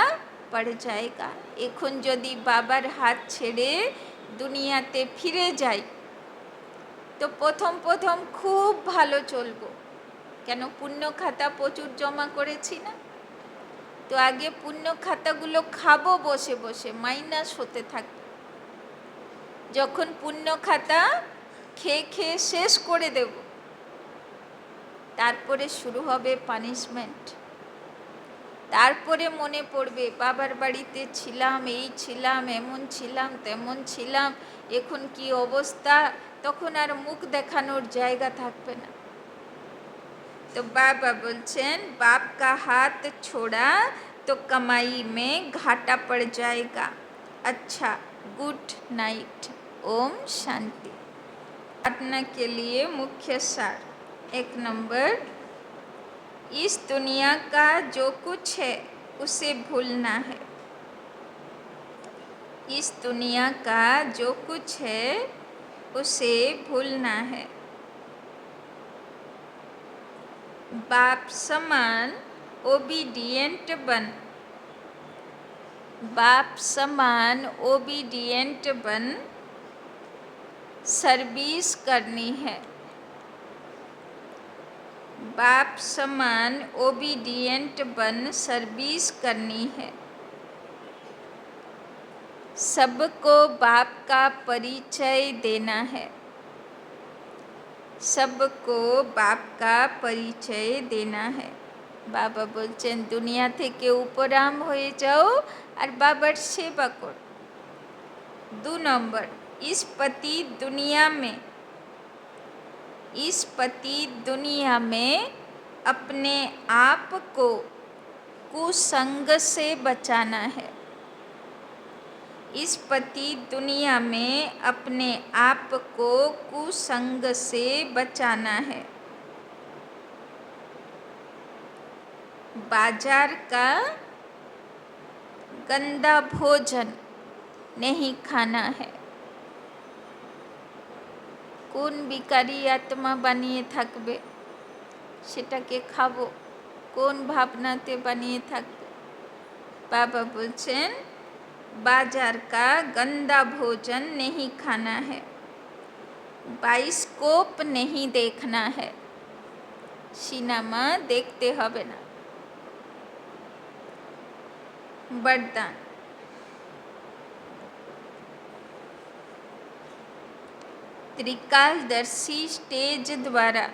पड़ जाएगा। এখন যদি বাবার হাত ছেড়ে দুনিয়াতে ফিরে যাই তো প্রথম প্রথম খুব ভালো চলবো, কেন? পুণ্য খাতা প্রচুর জমা করেছি না, তো আগে পুণ্য খাতাগুলো খাবো বসে বসে, মাইনাস হতে থাকবে। যখন পুণ্য খাতা খেয়ে খেয়ে শেষ করে দেব, তারপরে শুরু হবে পানিশমেন্ট। তারপরে মনে পড়বে বাবার বাড়িতে ছিলাম, এই ছিলাম, এমন ছিলাম, তেমন ছিলাম, এখন কি অবস্থা, তখন আর মুখ দেখানোর জায়গা থাকবে না। तो बाबा बोलছেন बाप का हाथ छोड़ा तो कमाई में घाटा पड़ जाएगा। अच्छा, गुड नाइट, ओम शांति। प्रार्थना के लिए मुख्य सार। 1 नंबर, इस दुनिया का जो कुछ है उसे भूलना है। इस दुनिया का जो कुछ है उसे भूलना है। बाप समान ओबीडियंट बन, बाप समान ओबीडियंट बन, सर्विस करनी है। बाप समान ओबीडियंट बन, सर्विस करनी है। सबको बाप का परिचय देना है, सबको बाप का परिचय देना है। बाबा बोलছেন দুনিয়া থেকে উপরাম হয়ে যাও আর বাবার সেবা করো। 2 नंबर, इस पति दुनिया में अपने आप को कुसंग से बचाना है। इस पति दुनिया में अपने आप को कुसंग से बचाना है। बाजार का गंदा भोजन नहीं खाना है। কোন বিকারি আত্মা বানিয়ে থাকবে সেটাকে খাবো, কোন ভাবনাতে বানিয়ে থাকবে? বাবা বলছেন बाजार का गंदा भोजन नहीं खाना है, बाइस्कोप नहीं देखना है, सिनेमा देखते হবে না। वरदान, त्रिकालदर्शी स्टेज द्वारा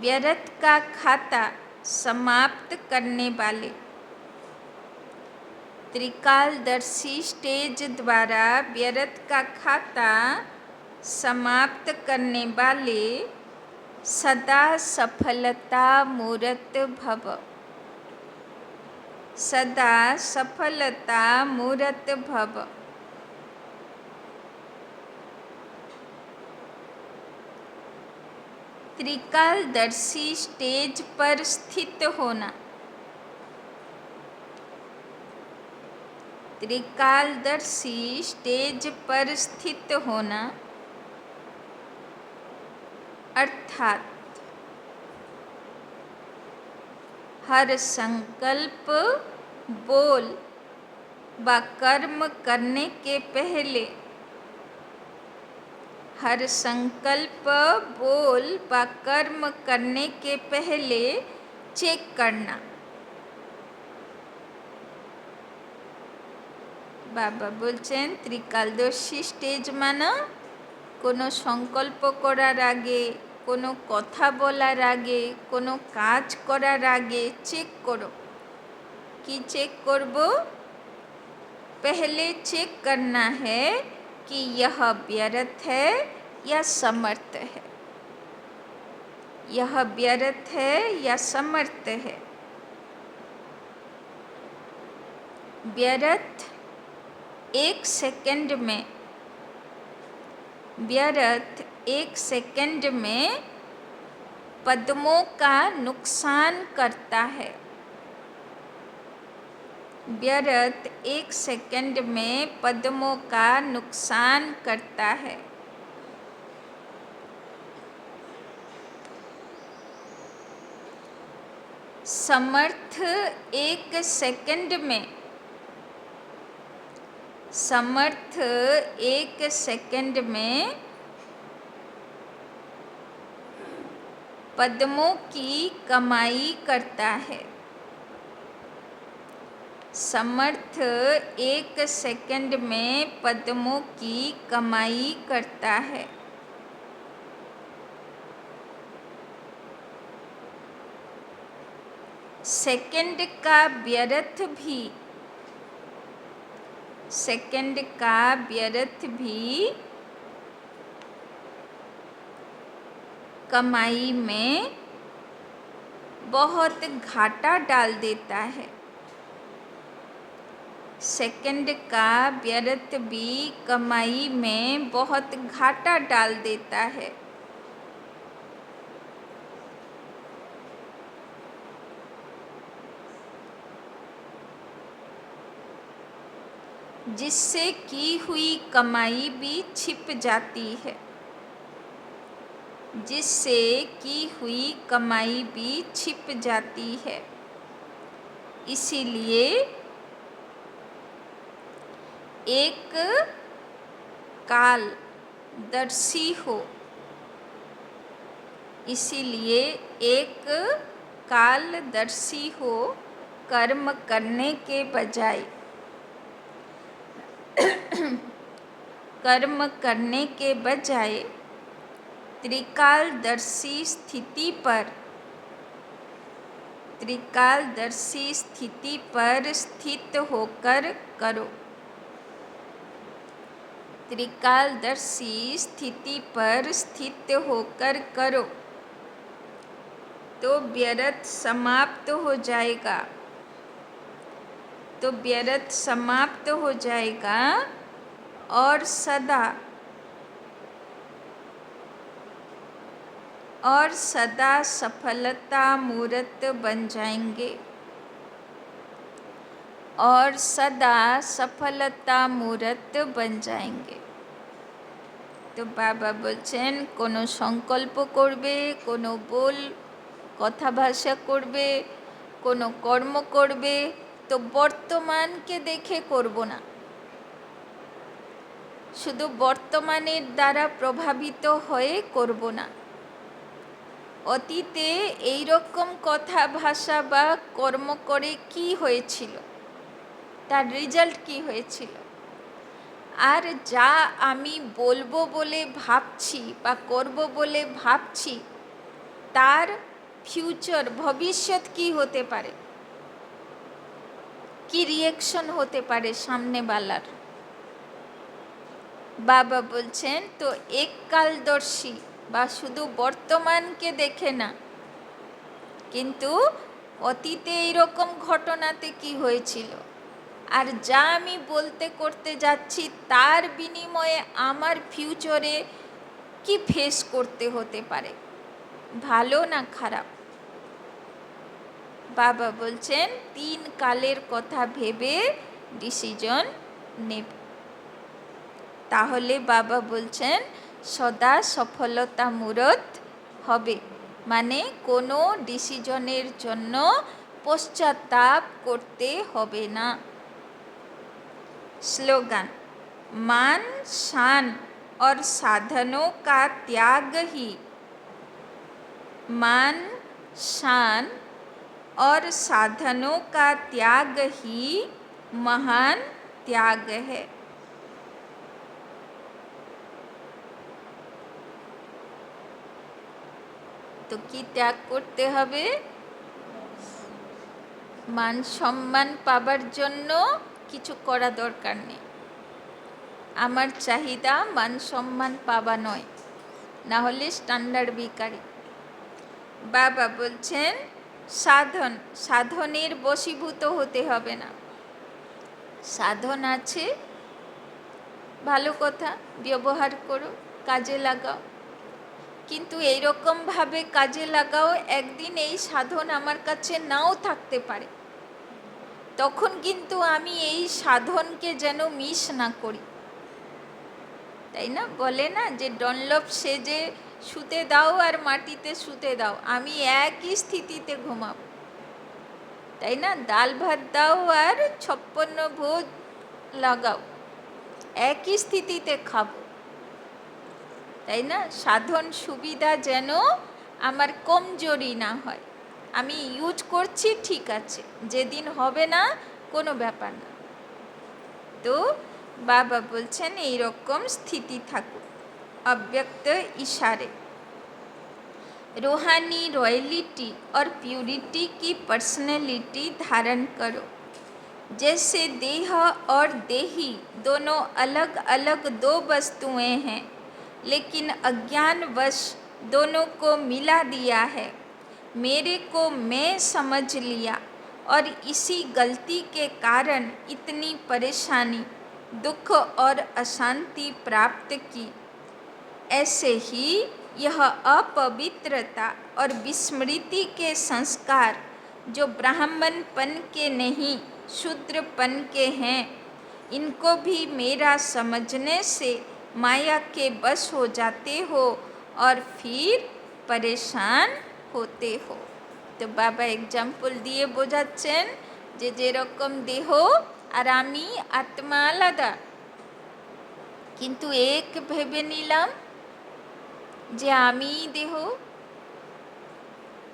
व्यर्थ का खाता समाप्त करने वाले त्रिकालदर्शी स्टेज द्वारा व्यर्थ का खाता समाप्त करने वाले सदा सफलता मूर्त भव। सदा सफलता मूर्त भव। त्रिकालदर्शी स्टेज पर स्थित होना। त्रिकालदर्शी स्टेज पर स्थित होना अर्थात हर संकल्प, बोल व कर्म करने के पहले, हर संकल्प, बोल व कर्म करने के पहले चेक करना। बाबा बोलছেন त्रिकालदर्शी स्टेज माना কোনো সংকল্প করার আগে, কোনো কথা বলার আগে, কোনো কাজ করার আগে চেক করো। কি চেक করব? पहले चेक करना है कि यह व्यर्थ है या समर्थ है। यह व्यर्थ है या समर्थ है। व्यर्थ एक सेकंड में, व्यर्थ एक सेकंड में पद्मों का नुकसान करता है। व्यर्थ एक सेकंड में पद्मों का नुकसान करता है। समर्थ एक सेकंड में, समर्थ एक सेकंड में पद्मों की कमाई करता है। समर्थ एक सेकंड में पद्मों की कमाई करता है। सेकंड का व्यर्थ भी, सेकंड का व्यर्थ भी कमाई में बहुत घाटा डाल देता है। सेकंड का व्यर्थ भी कमाई में बहुत घाटा डाल देता है। जिससे की हुई कमाई भी छिप जाती है। जिससे की हुई कमाई भी छिप जाती है। इसीलिए एक कालदर्शी हो, इसीलिए एक कालदर्शी हो, कर्म करने के बजाय, कर्म करने के बजाय त्रिकालदर्शी स्थिति पर, त्रिकालदर्शी स्थिति पर स्थित होकर करो। त्रिकालदर्शी स्थिति पर स्थित होकर करो तो व्यर्थ समाप्त हो जाएगा। तो व्यर्थ समाप्त हो जाएगा और सदा सफलता मूर्त बन जाएंगे। और सदा सफलता मूर्त बन जाएंगे। तो बाबा बोलছেন কোনো সংকল্প করবে, কোনো बोल কথা ভাষা করবে, কোনো কর্ম করবে তো বর্তমানকে দেখে করব না। শুধু বর্তমানের দ্বারা প্রভাবিত হয়ে করব না। অতীতে এই রকম কথা ভাষা বা কর্ম করে কি হয়েছিল, তার রেজাল্ট কি হয়েছিল, আর যা আমি বলবো বলে ভাবছি বা করব বলে ভাবছি তার ফিউচার ভবিষ্যৎ কি হতে পারে, কি রিয়াকশন হতে পারে সামনেওয়ালার। বাবা বলছেন তো এককালদর্শী বা শুধু বর্তমানকে দেখে না, কিন্তু অতীতে এইরকম ঘটনাতে কি হয়েছিল, আর যা আমি বলতে করতে যাচ্ছি তার বিনিময়ে আমার ফিউচারে কি ফেস করতে হতে পারে, ভালো না খারাপ। বাবা বলছেন 3 কালের কথা ভেবে ডিসিশন নেবে। তাহলে বাবা বলছেন সদা সফলতা মূরত হবে, মানে কোনো ডিসিশনের জন্য পশ্চাত্তাপ করতে হবে না। स्लोगन, मान शान और साधनों का त्याग ही, मान शान और साधनों का त्याग ही महान त्याग है। तो কি ত্যাগ করতে হবে? মান সম্মান পাবার জন্য কিছু করা দরকার নেই। আমার চাহিদা মান সম্মান পাবা নয়, না হলে স্ট্যান্ডার্ড ভিখারি। বাবা বলছেন সাধন, সাধনের বশীভূত হতে হবে না। সাধন আছে, ভালো কথা, ব্যবহার করো, কাজে লাগাও, কিন্তু এইরকমভাবে কাজে লাগাও একদিন এই সাধন আমার কাছে নাও থাকতে পারে, তখন কিন্তু আমি এই সাধনকে যেন মিস না করি। তাই না, বলে না যে ডনলপ সেজে শুতে দাও আর মাটিতে শুতে দাও, আমি একই স্থিতিতে ঘুমাব। তাই না, ডাল ভাত দাও আর 56 ভোজ লাগাও, একই স্থিতিতে খাবো। তাই না, সাধন সুবিধা যেন আমার কমজোরি না হয়, আমি ইউজ করছি ঠিক আছে, যেদিন হবে না কোনো ব্যাপার না। তো বাবা বলছেন এই রকম স্থিতি থাকুক। अव्यक्त इशारे, रूहानी रॉयलिटी और प्यूरिटी की पर्सनैलिटी धारण करो। जैसे देह और देही दोनों अलग अलग 2 वस्तुएं हैं, लेकिन अज्ञानवश दोनों को मिला दिया है। मेरे को मैं समझ लिया और इसी गलती के कारण इतनी परेशानी, दुख और अशांति प्राप्त की। ऐसे ही यह अपवित्रता और विस्मृति के संस्कार जो ब्राह्मणपन के नहीं शूद्रपन के हैं, इनको भी मेरा समझने से माया के बस हो जाते हो और फिर परेशान होते हो। तो बाबा एग्जाम्पल दिए बोझाচ্ছেন যে যেরকম দেহ আর আমি আত্মা আলাদা, কিন্তু এক ভেবে নিলাম যে আমি দেহ।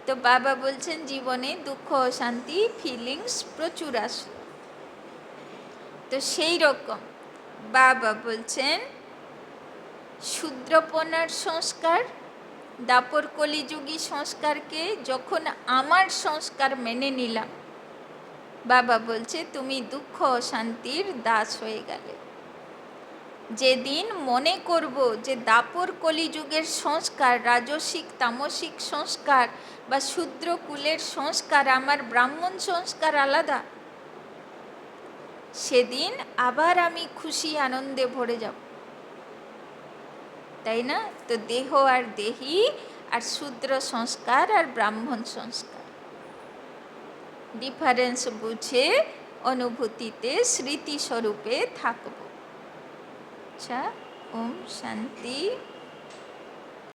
তো বাবা বলছেন জীবনে দুঃখ অশান্তি ফিলিংস প্রচুর আসে। তো সেই রকম বাবা বলছেন শূদ্রপনার সংস্কার, দাপর কলিযুগী সংস্কারকে যখন আমার সংস্কার মেনে নিলাম, বাবা বলছে তুমি দুঃখ অশান্তির দাস হয়ে গেলে। যেদিন মনে করব যে দাপর কলিযুগের সংস্কার, রাজসিক তামসিক সংস্কার বা শূদ্রকুলের সংস্কার আমার ব্রাহ্মণ সংস্কার আলাদা, সেদিন আবার আমি খুশি আনন্দে ভরে যাব। তাই না, তো দেহ আর দেহি আর শূদ্র সংস্কার আর ব্রাহ্মণ সংস্কার ডিফারেন্স বুঝে অনুভূতিতে স্মৃতিস্বরূপে থাকব। अच्छा, ओम शांति।